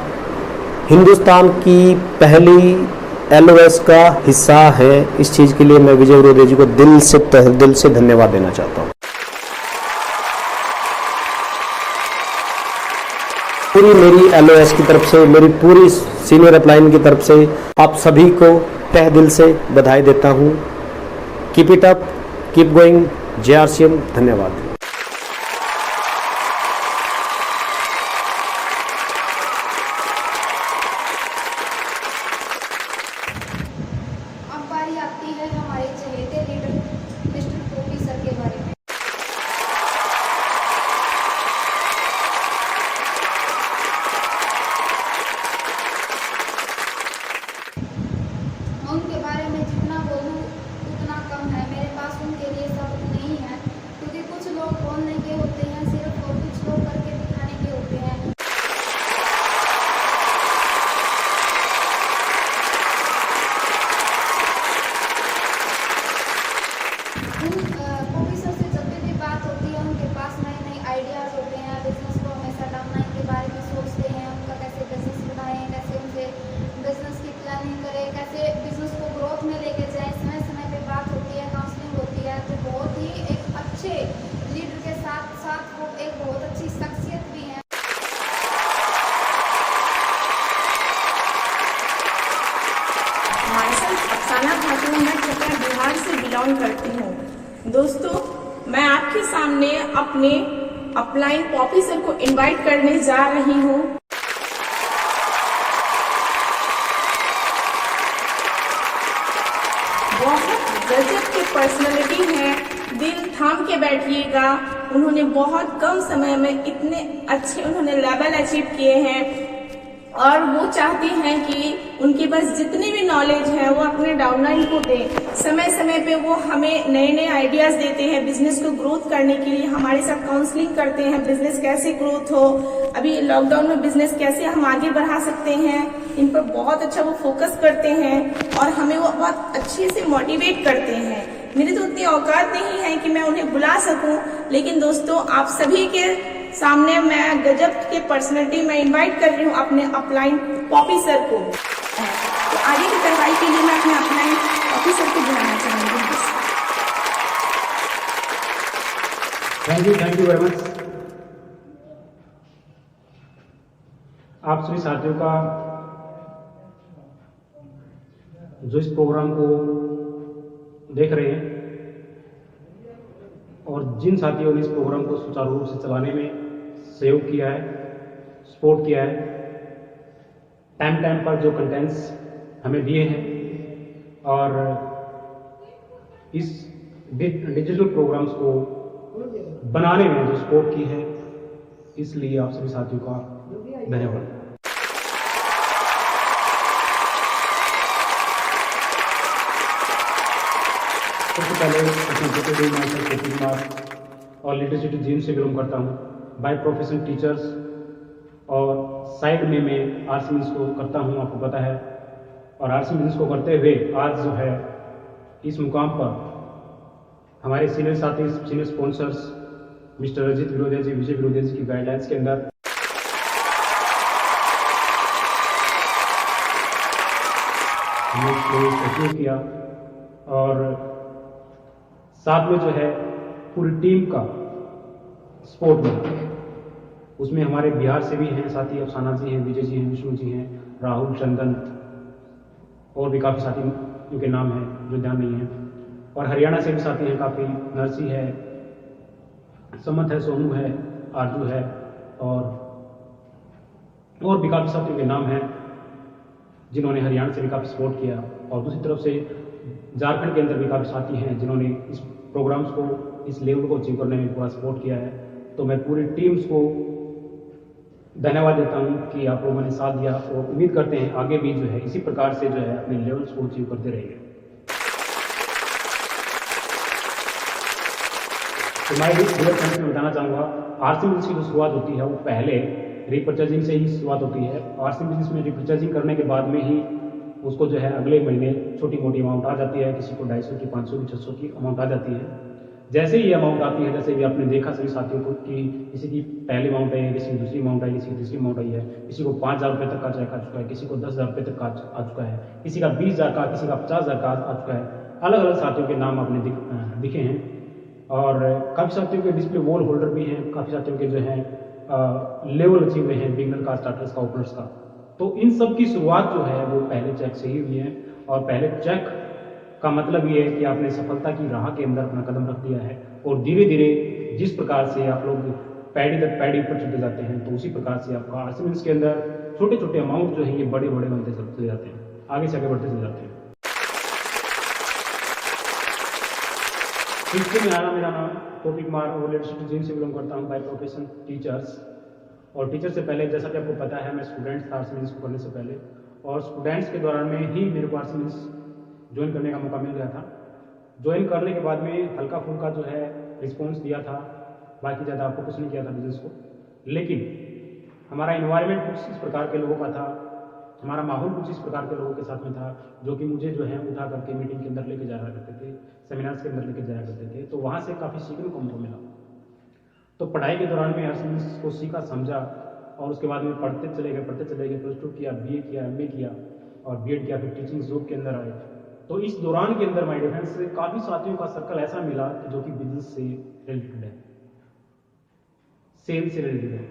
[SPEAKER 7] हिंदुस्तान की पहली LOS का हिस्सा है। इस चीज़ के लिए मैं विजय विरोधिया जी को दिल से धन्यवाद देना चाहता हूँ। पूरी मेरी LOS की तरफ से, मेरी पूरी सीनियर अपलाइन की तरफ से आप सभी को तहे दिल से बधाई देता हूँ। Keep it up, keep going. जय RCM। धन्यवाद।
[SPEAKER 1] अब बारी आती है हमारे चहेते लीडर मिस्टर गोपी सर के बारे में। उनके बारे में जितना बोलूँ उतना कम है। मेरे पास उनके लिए शब्द नहीं है, क्योंकि कुछ लोग बोलने के होते हैं सिर्फ और कुछ लोग करके दिखाने के होते हैं। गोपी सर से जब भी बात होती है उनके पास नए नए आइडियाज़ होते हैं। बिजनेस को हमेशा डाउनलाइन के बारे में सोचते हैं, उनका कैसे बिजनेस बढ़ाएं, कैसे उनके बिजनेस की प्लानिंग करें, कैसे बिजनेस को ग्रोथ में लेके जाएं। समय समय पे बात होती है, काउंसलिंग होती है। तो बहुत ही एक अच्छे लीडर के साथ साथ वो एक बहुत अच्छी शख्सियत भी है।
[SPEAKER 2] अफसाना खातून, मैं छपरा बिहार से बिलोंग करती हूँ। दोस्तों, मैं आपके सामने अपने अपलाइन पॉपी सर को इनवाइट करने जा रही हूँ। बहुत गजब की पर्सनालिटी है, दिल थाम के बैठिएगा। उन्होंने बहुत कम समय में इतने अच्छे उन्होंने लेवल अचीव किए हैं और वो चाहते हैं कि उनके पास जितनी भी नॉलेज है वो अपने डाउनलाइन को दें। समय समय पे वो हमें नए नए आइडियाज देते हैं बिजनेस को ग्रोथ करने के लिए, हमारे साथ काउंसलिंग करते हैं बिजनेस कैसे ग्रोथ हो, अभी लॉकडाउन में बिजनेस कैसे हम आगे बढ़ा सकते हैं, इन पर बहुत अच्छा वो फोकस करते हैं और हमें वो बहुत अच्छे से मोटिवेट करते हैं। मेरी तो उतनी औकात नहीं है कि मैं उन्हें बुला सकूं, लेकिन दोस्तों आप सभी के सामने मैं गजब के पर्सनैलिटी में इनवाइट कर रही हूँ अपने अपलाइन पॉपी सर को। तो आगे की कार्रवाई के लिए मैं अपने अपलाइन पॉपी सर को बुलाना चाहूंगी।
[SPEAKER 8] Thank you very much. आप सभी साथियों का जो इस प्रोग्राम को देख रहे हैं और जिन साथियों ने इस प्रोग्राम को सुचारू रूप से चलाने में सहयोग किया है, सपोर्ट किया है, टाइम पर जो कंटेंट्स हमें दिए हैं और इस डिजिटल प्रोग्राम्स को बनाने में जो सपोर्ट की है, इसलिए आप सभी साथियों का धन्यवाद। सबसे पहले और लिटरेसी जीन से बिलोंग करता हूँ। बाय प्रोफेशन टीचर्स और साइड में मैं आर्ट्स बिजनेस को करता हूँ, आपको पता है। और आर्ट्स बिजनेस को करते हुए आज जो है इस मुकाम पर हमारे सीनियर साथी, सीनियर स्पॉन्सर्स मिस्टर अजीत विरोधिया जी, विजय विरोधिया जी की गाइडलाइंस के अंदर हमने किया और साथ में जो है पूरी टीम का सपोर्ट मिला। उसमें हमारे बिहार से भी हैं साथी, अफसाना जी हैं, विजय जी हैं, विष्णु जी हैं, राहुल, चंदन और भी काफ़ी साथी उनके नाम हैं जो ध्यान नहीं है। और हरियाणा से भी साथी हैं काफ़ी, नरसी है, समत है, सोनू है, आरजू है और भी काफ़ी साथियों के नाम हैं जिन्होंने हरियाणा से भी काफ़ी सपोर्ट किया। और दूसरी तरफ से झारखंड के अंदर भी काफ़ी साथी हैं जिन्होंने इस प्रोग्राम्स को, इस लेवल को अचीव करने में पूरा सपोर्ट किया है। तो मैं पूरी टीम्स को धन्यवाद देता हूं कि आप लोगों ने साथ दिया और उम्मीद करते हैं आगे भी जो है इसी प्रकार से जो है अपने लेवल्स को अचीव करते रहेंगे। तो मैं इस बुलेट पॉइंट में बताना चाहूँगा, आरसी बिजनेस की जो शुरुआत होती है वो पहले रिपर्चेजिंग से ही शुरुआत होती है। आरसी बिजनेस में रिपर्चेजिंग करने के बाद में ही उसको जो है अगले महीने छोटी मोटी अमाउंट आ जाती है, किसी को 250 की, 500 की, 600 की अमाउंट आ जाती है। जैसे ही ये अमाउंट आती है, जैसे भी आपने देखा सभी साथियों को कि किसी की पहली अमाउंट आई है, किसी की दूसरी अमाउंट आई, किसी की तीसरी अमाउंट आई है, किसी को 5,000 रुपये तक का चेक आ चुका है, किसी को 10,000 रुपये तक का आ चुका है, किसी का 20,000 का, किसी का 50,000 का आ चुका है। अलग अलग साथियों के नाम आपने दिखे हैं और काफ़ी साथियों के डिस्प्ले वॉल होल्डर भी हैं, काफ़ी साथियों के जो हैं लेवल अचीव हुए हैं, बिगनर का, स्टार्टर्स का, ओपनर्स का। तो इन सब की शुरुआत जो है वो पहले चेक से ही हुई है और पहले चेक का मतलब ये है कि आपने सफलता की राह के अंदर अपना कदम रख दिया है और धीरे धीरे जिस प्रकार से आप लोग पैड़ी दर पैड़ी ऊपर चलते जाते हैं, तो उसी प्रकार से आपका आरसी बिजनेस के अंदर छोटे छोटे अमाउंट जो है ये बड़े बड़े बनते चलते जाते हैं, आगे से आगे बढ़ते चले जाते हैं। इसके में आना, मेरा नाम टॉपिक कुमार और लिटरेसी जीन से बिलोंग करता हूँ, बाय प्रोफेशन टीचर्स। और टीचर से पहले जैसा कि आपको पता है मैं स्टूडेंट्स था आरसी बिजनेस को करने से पहले, और स्टूडेंट्स के दौरान में ही मेरे को आरसी बिजनेस ज्वाइन करने का मौका मिल गया था। ज्वाइन करने के बाद में हल्का फुल्का जो है रिस्पॉन्स दिया था, बाकी ज़्यादा फोकस नहीं किया था बिजनेस को। लेकिन हमारा इन्वायरमेंट कुछ इस प्रकार के लोगों का था, हमारा माहौल कुछ इस प्रकार के लोगों के साथ में था जो कि मुझे जो है उठा करके मीटिंग के अंदर लेके जाया करते थे, सेमिनार्स के अंदर लेके जाया करते थे। तो वहाँ से काफ़ी सीखने को हमको मिला। तो पढ़ाई के दौरान में आरसी बिजनेस को सीखा, समझा और उसके बाद में पढ़ते चले गए, +2 किया, BA किया, MA किया और BEd किया, फिर टीचिंग जॉब के अंदर आए। तो इस दौरान के अंदर माय डियर फ्रेंड्स काफ़ी साथियों का सर्कल ऐसा मिला जो कि बिजनेस से रिलेटेड है, सेल से रिलेटेड है।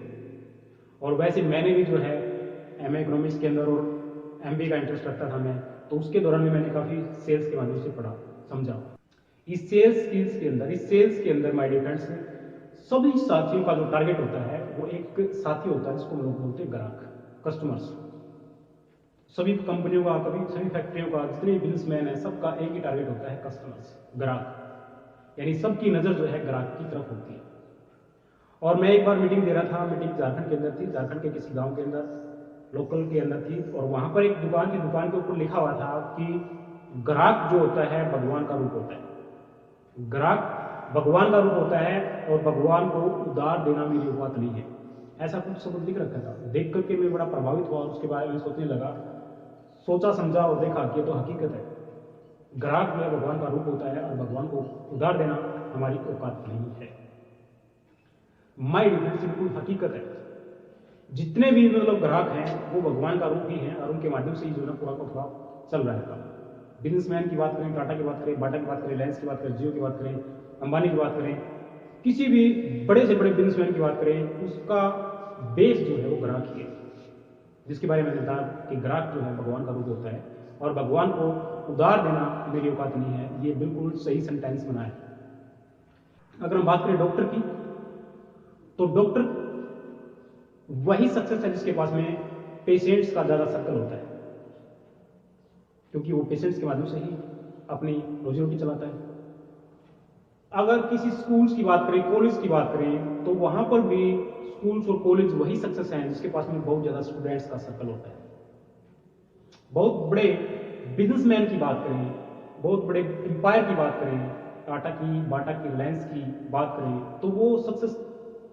[SPEAKER 8] और वैसे मैंने भी जो है MA इकोनॉमिक्स के अंदर और MBA का इंटरेस्ट रखता था मैं, तो उसके दौरान में मैंने काफ़ी सेल्स के माध्यम से पढ़ा, समझा। इस सेल्स स्किल्स के अंदर माय डियर फ्रेंड्स सभी साथियों का जो टारगेट होता है वो एक साथी होता है जिसको हम लोग बोलते हैं ग्राहक, कस्टमर्स। सभी कंपनियों का, सभी फैक्ट्रियों का, जितने बिजनेसमैन है, सबका एक ही टारगेट होता है, कस्टमर्स, ग्राहक। यानी सबकी नज़र जो है ग्राहक की तरफ होती है। और मैं एक बार मीटिंग दे रहा था, मीटिंग झारखंड के अंदर थी, झारखंड के किसी गांव के अंदर, लोकल के अंदर थी, और वहां पर एक दुकान थी, दुकान के ऊपर लिखा हुआ था कि ग्राहक जो होता है भगवान का रूप होता है, ग्राहक भगवान का रूप होता है और भगवान को उधार देना मेरी औकात नहीं है, ऐसा कुछ शब्द लिख रखा था। देख करके मैं बड़ा प्रभावित हुआ और उसके बारे में सोचने लगा, सोचा समझा और देखा कि ये तो हकीकत है, ग्राहक जो है भगवान का रूप होता है और भगवान को उधार देना हमारी औकात नहीं है। माय डिफरेंस बिल्कुल हकीकत है। जितने भी मतलब ग्राहक हैं वो भगवान का रूप ही हैं और उनके माध्यम से ही जो है पूरा का पूरा चल रहा है काम। बिजनेसमैन की बात करें, टाटा की बात करें, बाटा की बात करें, रिलायंस की बात करें, जियो की बात करें, अंबानी की बात करें, किसी भी बड़े से बड़े बिजनेसमैन की बात करें, उसका बेस जो है वो ग्राहक ही है, जिसके बारे में बताया कि ग्राहक जो है भगवान का रूप होता है और भगवान को उधार देना मेरी औकात नहीं है। ये बिल्कुल सही सेंटेंस बना है। अगर हम बात करें डॉक्टर की, तो डॉक्टर वही सक्सेस है जिसके पास में पेशेंट्स का ज्यादा सर्कल होता है, क्योंकि वो पेशेंट्स के माध्यम से ही अपनी रोजी रोटी चलाता है। अगर किसी स्कूल्स की बात करें, कॉलेज की बात करें, तो वहां पर भी स्कूल्स और कॉलेज वही सक्सेस हैं जिसके पास में बहुत ज्यादा स्टूडेंट्स का सर्कल होता है। बहुत बड़े बिजनेसमैन की बात करें, बहुत बड़े एम्पायर की बात करें, टाटा की, बाटा की, रिलायंस की बात करें, तो वो सक्सेस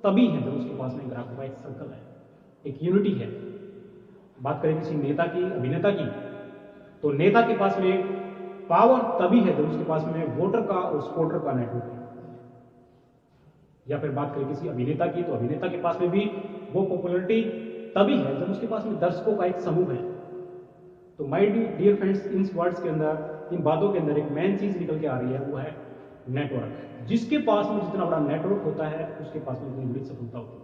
[SPEAKER 8] तभी है जब उसके पास में ग्राहकों का एक सर्कल है, एक यूनिटी है। बात करें किसी नेता की, अभिनेता की, तो नेता के पास में पावर तभी है जब उसके पास में वोटर का और सपोर्टर का नेटवर्क है। या फिर बात करें किसी अभिनेता की, तो अभिनेता के पास में भी वो पॉपुलैरिटी तभी है जब उसके पास में दर्शकों का एक समूह है। तो माय डियर फ्रेंड्स, इन वर्ड्स के अंदर, इन बातों के अंदर एक मेन चीज निकल के आ रही है, वो है नेटवर्क। जिसके पास में जितना बड़ा नेटवर्क होता है उसके पास में उतनी बड़ी सफलता होती है।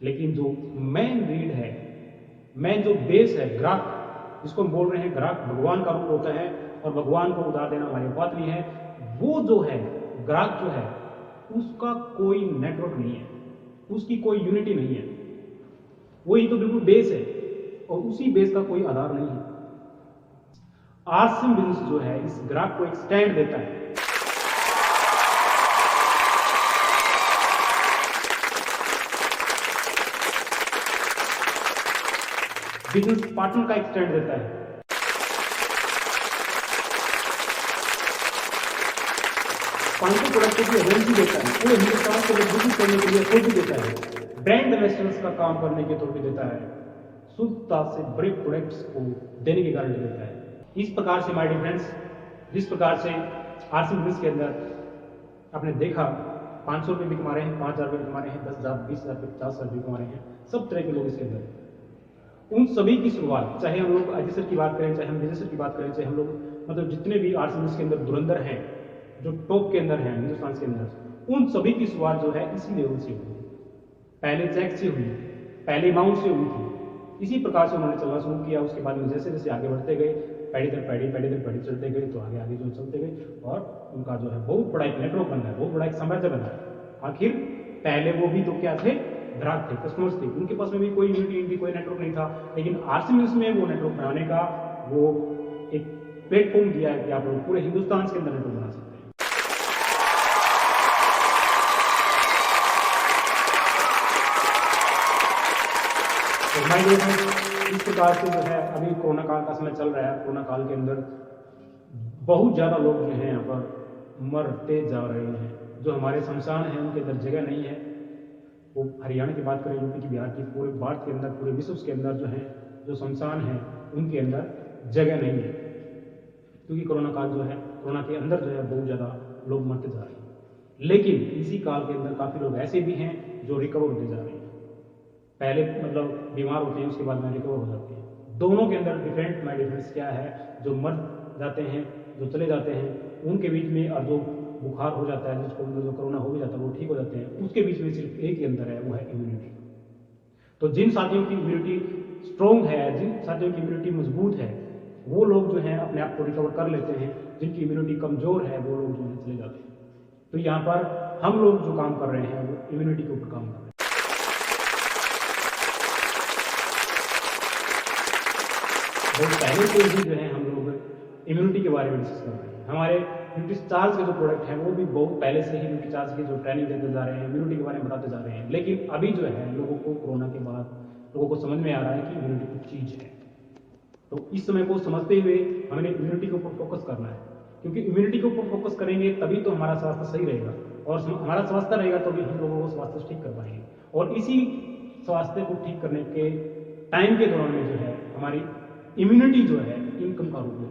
[SPEAKER 8] लेकिन जो मेन रीड है, मेन जो बेस है, ग्राहक, जिसको हम बोल रहे हैं ग्राहक भगवान का रूप होता है और भगवान को उधार देना हमारी औकात नहीं है, वो जो है ग्राहक जो है उसका कोई नेटवर्क नहीं है, उसकी कोई यूनिटी नहीं है, वही तो बिल्कुल बेस है और उसी बेस का कोई आधार नहीं है। आरसीएम बिजनेस जो है इस ग्राहक को एक स्टैंड देता है। बिजनेस पार्टनर का एक स्टैंड देता है। पांचों प्रोडक्ट की एजेंसी देता है, पूरे हिंदुस्तान को बिजनेस करने के लिए अथॉरिटी देता है, ब्रांड एम्बेसडर्स का काम करने की अथॉरिटी देता है, शुद्धता से बड़े प्रोडक्ट्स को देने की गारंटी देता है। इस प्रकार से माय डियर फ्रेंड्स, जिस प्रकार से आरसीएम बिजनेस के अंदर आपने देखा 500 रुपये भी कमा रहे हैं, 5000 रुपये कमा रहे हैं, 10,000, 20,000, 50,000 रुपये कमा रहे हैं, सब तरह के लोग इसके अंदर। उन सभी की शुरुआत, चाहे हम लोग अजय सर की बात करें, चाहे हम विजय सर की बात करें, चाहे हम लोग मतलब जितने भी आरसीएम बिजनेस के अंदर धुरंधर हैं, जो टॉप के अंदर हैं हिंदुस्तान के अंदर, उन सभी की शुरुआत जो है इसी लेवल से हुई। पहले चेक से हुई, पहले अमाउंट से हुई थी, इसी प्रकार से उन्होंने चलना शुरू किया। उसके बाद में जैसे जैसे आगे बढ़ते गए, पैड़ी दर पैड़ी चलते गए, तो आगे आगे जो चलते गए और उनका जो है बहुत बड़ा एक नेटवर्क बन रहा है, बहुत बड़ा एक साम्राज्य बन रहा है। आखिर पहले वो भी तो क्या थे, ग्राहक थे, कस्टमर्स थे, उनके पास में भी कोई यूनिटी, कोई नेटवर्क नहीं था। लेकिन आरसीएम में वो नेटवर्क बनाने का वो एक प्लेटफॉर्म दिया है कि आप लोग पूरे हिंदुस्तान के अंदर नेटवर्क बना सकते हैं। तो माय डियर फ्रेंड्स, इस प्रकार से जो है अभी कोरोना काल का समय चल रहा है। कोरोना काल के अंदर बहुत ज्यादा लोग जो हैं यहाँ पर मरते जा रहे हैं। जो हमारे शमशान हैं उनके अंदर जगह नहीं है। वो हरियाणा की बात करें, यूपी की, बिहार की, पूरे भारत के अंदर, पूरे विश्व के अंदर जो है जो शमशान हैं उनके अंदर जगह नहीं है, क्योंकि कोरोना काल जो है, कोरोना के अंदर जो है बहुत ज़्यादा लोग मरते जा रहे हैं। लेकिन इसी काल के अंदर काफ़ी लोग ऐसे भी हैं जो रिकवर होते जा रहे हैं। पहले मतलब बीमार होते हैं, उसके बाद में रिकवर हो जाते हैं। दोनों के अंदर डिफरेंस क्या है, जो मर जाते हैं, जो चले जाते हैं, उनके बीच में, और जो बुखार हो जाता है, जिसको जो कोरोना हो भी जाता है वो ठीक हो जाते हैं, उसके बीच में सिर्फ एक ही अंतर है, वो है इम्यूनिटी। तो जिन साथियों की इम्यूनिटी स्ट्रॉन्ग है, जिन साथियों की इम्यूनिटी मजबूत है, वो लोग जो हैं अपने आप को रिकवर कर लेते हैं। जिनकी इम्यूनिटी कमजोर है वो लोग जो है चले जाते हैं। तो यहाँ पर हम लोग जो काम कर रहे हैं वो इम्यूनिटी के ऊपर काम कर रहे हैं। बहुत पहले से ही जो है हम लोग इम्यूनिटी के बारे में डिस्कस कर रहे हैं। हमारे यूनिटी चार्ज के जो प्रोडक्ट हैं वो भी बहुत पहले से ही यूनिटी चार्ज की जो ट्रेनिंग देते जा रहे हैं, इम्यूनिटी के बारे में बताते जा रहे हैं। लेकिन अभी जो है लोगों को कोरोना के बाद लोगों को समझ में आ रहा है कि इम्यूनिटी कुछ चीज़ है। तो इस समय को समझते हुए हमें इम्यूनिटी के ऊपर फोकस करना है, क्योंकि इम्यूनिटी के ऊपर फोकस करेंगे तभी तो हमारा स्वास्थ्य सही रहेगा, और हमारा स्वास्थ्य रहेगा तो भी हम लोगों को स्वास्थ्य ठीक कर पाएंगे। और इसी स्वास्थ्य को ठीक करने के टाइम के दौरान में जो है हमारी इम्यूनिटी जो है इनकम का रूप में,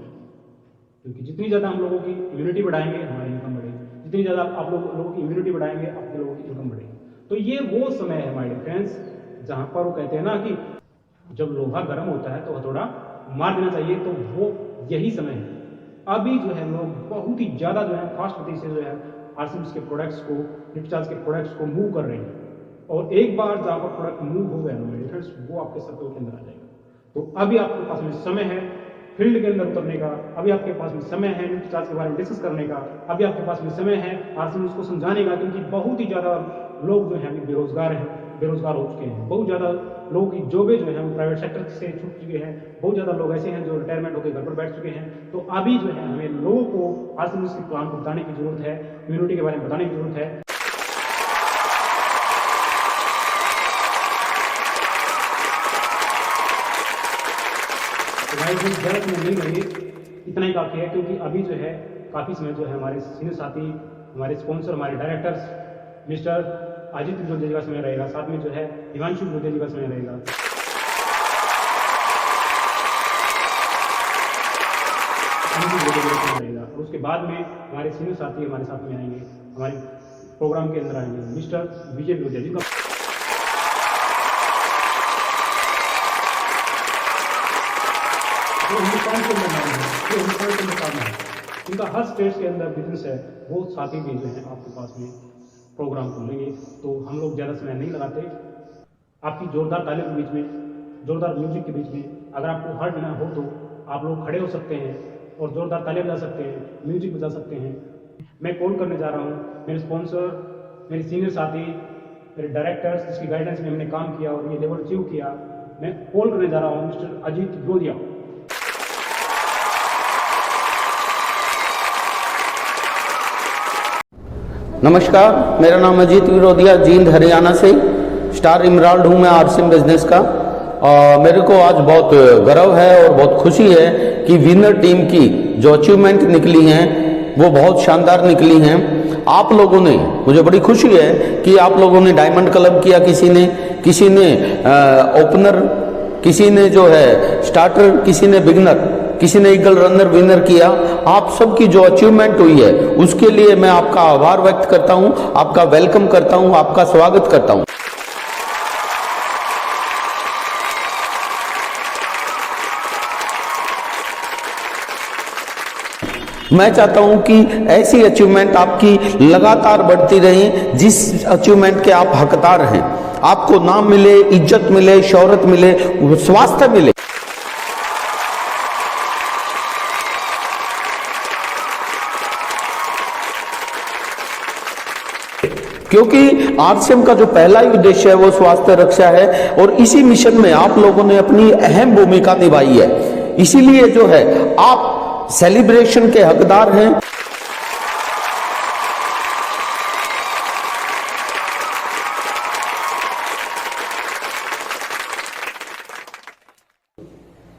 [SPEAKER 8] क्योंकि जितनी ज़्यादा हम लोगों की इम्यूनिटी बढ़ाएंगे हमारी इनकम बढ़ेगी, जितनी ज़्यादा आप लोगों की इम्यूनिटी बढ़ाएंगे आपके लोगों की इनकम बढ़ेगी। तो ये वो समय है हमारे फ्रेंड्स जहाँ पर वो कहते हैं ना कि जब लोहा गर्म होता है तो हथौड़ा मार देना चाहिए, तो वो यही समय है। अभी जो है लोग बहुत ही ज़्यादा जो है फास्ट गति से जो है आरसीबीएस के प्रोडक्ट्स को, फ्लिपचार्ज के प्रोडक्ट्स को मूव कर रहे हैं, और एक बार जहाँ पर प्रोडक्ट मूव हो गया ना फ्रेंड्स, वो आपके सर्कल के अंदर आ जाएगा। तो अभी आपके पास में समय है फील्ड के अंदर उतरने का, अभी आपके पास में समय है फ्लिपचार्ज के बारे में डिस्कस करने का, अभी आपके पास में समय है आरसीबीएस को समझाने का, क्योंकि बहुत ही ज़्यादा लोग जो हैं अभी बेरोजगार हो चुके हैं। बहुत ज़्यादा लोगों की जॉबें जो है वो प्राइवेट सेक्टर से छूट चुके हैं, बहुत ज़्यादा लोग ऐसे हैं जो रिटायरमेंट होकर घर पर बैठ चुके हैं। तो अभी जो है हमें लोगों को आरसीबीएस के प्लान को बताने की जरूरत है, इम्यूनिटी के बारे में बताने की जरूरत है। ज़्यादा समय नहीं लगे, इतना ही काफ़ी है, क्योंकि अभी जो है काफ़ी समय जो है हमारे सीनियर साथी, हमारे स्पॉन्सर, हमारे डायरेक्टर्स मिस्टर अजित विरोधिया जी का समय रहेगा, साथ में जो है हिमांशु विरोधिया जी का समय रहेगा। और उसके बाद में हमारे सीनियर साथी हमारे साथ में आएंगे, हमारे प्रोग्राम के अंदर आएंगे मिस्टर विजय विरोधिया जी का। हिंदुस्तान के अंदर है, उनका हर स्टेट के अंदर बिजनेस है, वो साथी भी जो है आपके पास में प्रोग्राम खोलेंगे। तो हम लोग ज़्यादा समय नहीं लगाते, आपकी जोरदार तालियों के बीच में, जोरदार म्यूजिक के बीच में अगर आपको हर्ट ना हो तो आप लोग खड़े हो सकते हैं और जोरदार तालियां बजा सकते हैं, म्यूजिक बजा सकते हैं। मैं कॉल करने जा रहा हूँ मेरे स्पॉन्सर, मेरे सीनियर साथी, मेरे डायरेक्टर्स जिसकी गाइडेंस में हमने काम किया और ये लेवल अचीव किया। मैं कॉल करने जा रहा हूँ मिस्टर अजित विरोधिया।
[SPEAKER 9] नमस्कार, मेरा नाम अजीत विरोधिया, जींद हरियाणा से। स्टार इमराल्ड हूँ मैं आरसीएम बिजनेस का। मेरे को आज बहुत गर्व है और बहुत खुशी है कि विनर टीम की जो अचीवमेंट निकली हैं वो बहुत शानदार निकली हैं। आप लोगों ने, मुझे बड़ी खुशी है कि आप लोगों ने डायमंड क्लब किया, किसी ने ओपनर, किसी ने जो है स्टार्टर, किसी ने बिगनर, किसी ने ईगल रनर विनर किया। आप सबकी जो अचीवमेंट हुई है उसके लिए मैं आपका आभार व्यक्त करता हूं, आपका वेलकम करता हूं, आपका स्वागत करता हूं। मैं चाहता हूं कि ऐसी अचीवमेंट आपकी लगातार बढ़ती रहे, जिस अचीवमेंट के आप हकदार हैं। आपको नाम मिले, इज्जत मिले, शोहरत मिले, स्वास्थ्य मिले। क्योंकि आरसीएम का जो पहला ही उद्देश्य है वो स्वास्थ्य रक्षा है, और इसी मिशन में आप लोगों ने अपनी अहम भूमिका निभाई है। इसीलिए जो है आप सेलिब्रेशन के हकदार हैं।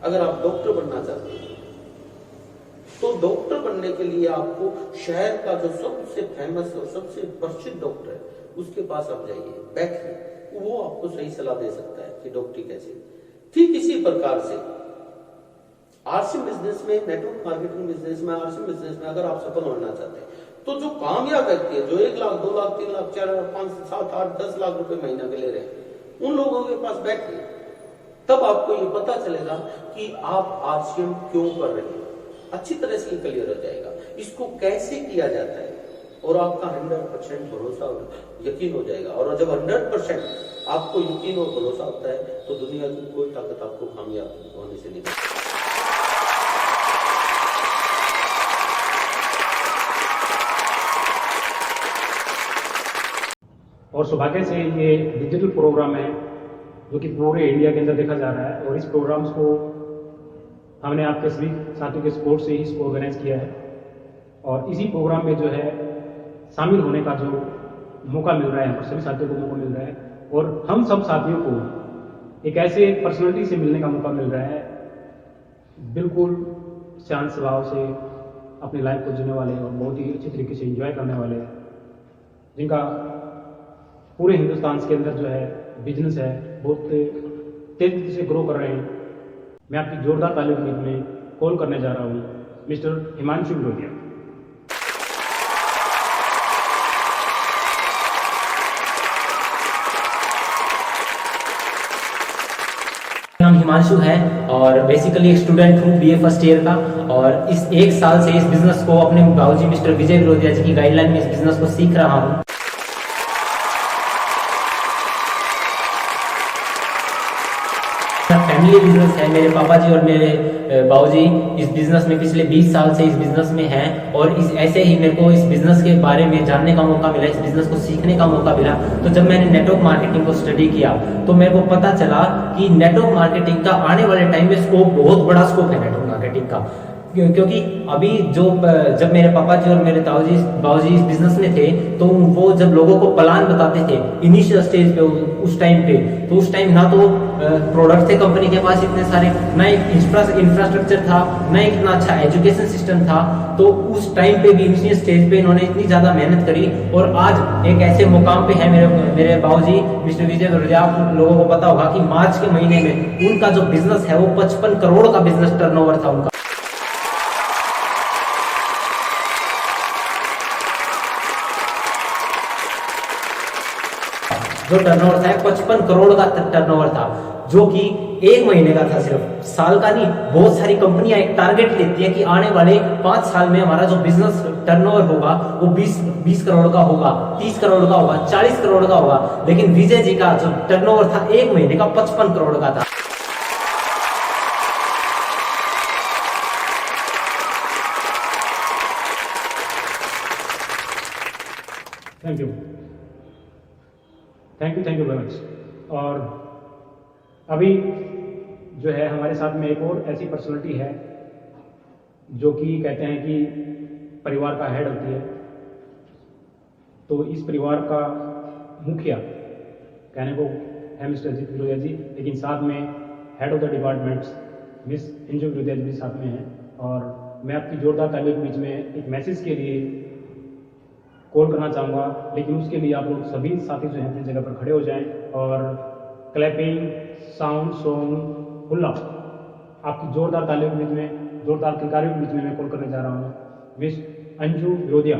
[SPEAKER 10] अगर आप डॉक्टर बनना चाहते हैं तो डॉक्टर बनने के लिए आपको शहर का जो सबसे फेमस और सबसे प्रसिद्ध डॉक्टर है उसके पास आप जाइए, बैठिए, वो आपको सही सलाह दे सकता है कि डॉक्टरी कैसे। ठीक इसी प्रकार से आरसीएम बिजनेस में, नेटवर्क मार्केटिंग बिजनेस में, आरसीएम बिजनेस में अगर आप सफल होना चाहते हैं तो जो कामयाब व्यक्ति है, जो 1 लाख, 2 लाख, 3 लाख, 4 लाख, 5, 7, 8, 10 लाख रुपए महीना के ले रहे हैं, उन लोगों के पास बैठिए, तब आपको ये पता चलेगा कि आप आरसीएम क्यों कर रहे हैं। अच्छी तरह से क्लियर हो जाएगा इसको कैसे किया जाता है, और आपका 100% भरोसा और यकीन हो जाएगा। और जब 100% आपको यकीन और भरोसा होता है तो दुनिया की कोई ताकत आपको कामयाब होने से नहीं देती।
[SPEAKER 8] और सौभाग्य से ये डिजिटल प्रोग्राम है जो कि पूरे इंडिया के अंदर देखा जा रहा है, और इस प्रोग्राम्स को हमने आपके सभी साथियों के सपोर्ट से ही इसको ऑर्गेनाइज किया है। और इसी प्रोग्राम में जो है शामिल होने का जो मौका मिल रहा है, यहाँ पर सभी साथियों को मौका मिल रहा है और हम सब साथियों को एक ऐसे पर्सनैलिटी से मिलने का मौका मिल रहा है, बिल्कुल शांत स्वभाव से अपनी लाइफ को जीने वाले और बहुत ही अच्छी तरीके से एंजॉय करने वाले, जिनका पूरे हिंदुस्तान के अंदर जो है बिजनेस है बहुत तेजी से ग्रो कर रहे हैं। मैं आपकी जोरदार तालियों के बीच में कॉल करने जा रहा हूँ मिस्टर हिमांशु विरोधिया।
[SPEAKER 11] नाम हिमांशु है और बेसिकली एक स्टूडेंट हूँ बीए फर्स्ट ईयर का, और इस एक साल से इस बिजनेस को अपने बाबूजी मिस्टर विजय विरोधिया जी की गाइडलाइन में इस बिजनेस को सीख रहा हूँ। फैमिली बिजनेस है, मेरे पापा जी और मेरे बाबूजी इस बिजनेस में पिछले 20 साल से इस बिजनेस में हैं और इस ऐसे ही मेरे को इस बिजनेस के बारे में जानने का मौका मिला, इस बिजनेस को सीखने का मौका मिला। तो जब मैंने नेटवर्क मार्केटिंग को स्टडी किया तो मेरे को पता चला कि नेटवर्क मार्केटिंग का आने वाले टाइम में स्कोप, बहुत बड़ा स्कोप है नेटवर्क मार्केटिंग का, क्योंकि अभी जब मेरे पापा जी और मेरे बाबूजी इस बिजनेस में थे तो वो जब लोगों को प्लान बताते थे इनिशियल स्टेज पे उस टाइम पे, तो उस टाइम ना तो प्रोडक्ट थे कंपनी के पास इतने सारे, ना एक इंफ्रास्ट्रक्चर था, ना इतना अच्छा एजुकेशन सिस्टम था। तो उस टाइम पे भी इनिशियल स्टेज पे इन्होंने इतनी ज्यादा मेहनत करी और आज एक ऐसे मुकाम पे है मेरे बाबूजी मिस्टर विजय विरोधिया। आप लोगों को पता होगा कि मार्च के महीने में उनका जो बिजनेस है वो 55 करोड़ का बिजनेस टर्नओवर था उनका। जो टर्नओवर था 55 करोड़ का टर्नओवर था, जो कि एक महीने का था, सिर्फ साल का नहीं। बहुत सारी कंपनियां एक टारगेट लेती है कि आने वाले 5 साल में हमारा जो बिजनेस टर्नओवर होगा वो 20 करोड़ का होगा, 30 करोड़ का होगा, 40 करोड़ का होगा, लेकिन विजय जी का जो टर्नओवर था एक महीने का 55 करोड़ का था।
[SPEAKER 8] Thank you very much. और अभी जो है हमारे साथ में एक और ऐसी पर्सनालिटी है जो कि कहते हैं कि परिवार का हेड होती है। तो इस परिवार का मुखिया कहने को है मिस्टर अजीत विरोधिया जी, लेकिन साथ में head of the departments miss Anju Virodhiya ji भी साथ में हैं। और मैं आपकी जोरदार तालियों के बीच में एक मैसेज के लिए कॉल करना चाहूँगा, लेकिन उसके लिए आप लोग सभी साथी जो हैं अपनी जगह पर खड़े हो जाएं और क्लैपिंग, साउंड, सॉन्ग, हुल्ला, आपकी जोरदार तालियों के बीच में, जोरदार किलकारियों के बीच में मैं कॉल करने जा रहा हूँ मिस अंजू विरोधिया।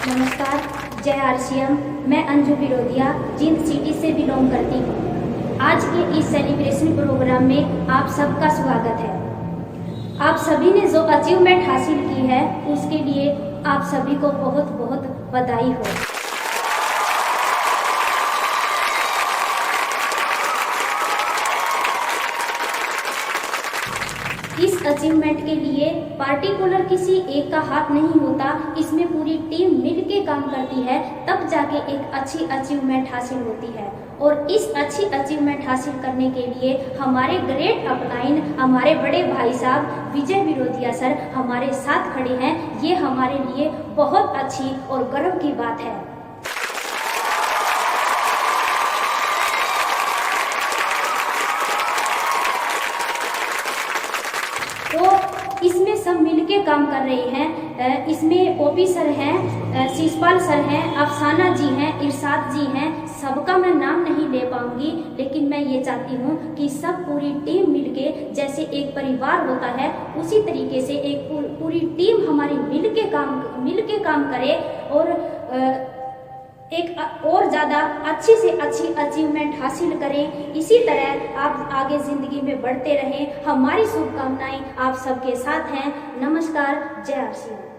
[SPEAKER 12] नमस्कार, जय आरसीएम। मैं अंजू विरोधिया जींद सिटी से बिलोंग करती हूँ। आज के इस सेलिब्रेशन प्रोग्राम में आप सबका स्वागत है। आप सभी ने जो अचीवमेंट हासिल की है उसके लिए आप सभी को बहुत बहुत बधाई हो। इस अचीवमेंट के लिए पार्टिकुलर किसी एक का हाथ नहीं होता, इसमें पूरी टीम मिलके काम करती है, तब जाके एक अच्छी अचीवमेंट हासिल होती है। और इस अच्छी अचीवमेंट हासिल करने के लिए हमारे ग्रेट अपलाइन, हमारे बड़े भाई साहब विजय विरोधिया सर हमारे साथ खड़े हैं। ये हमारे लिए बहुत अच्छी और गर्व की बात है। तो इसमें सब मिलके काम कर रहे हैं। इसमें ओपी सर हैं, शिषपाल सर हैं, अफसाना जी हैं, इरशाद जी हैं। सबका मैं नाम नहीं ले पाऊंगी, लेकिन मैं ये चाहती हूँ कि सब पूरी टीम मिलके, जैसे एक परिवार होता है उसी तरीके से एक पूरी टीम हमारी मिलके काम करे और एक और ज़्यादा अच्छी से अच्छी अचीवमेंट हासिल करें। इसी तरह आप आगे ज़िंदगी में बढ़ते रहें। हमारी शुभकामनाएं आप सबके साथ हैं। नमस्कार, जय आरसीएम।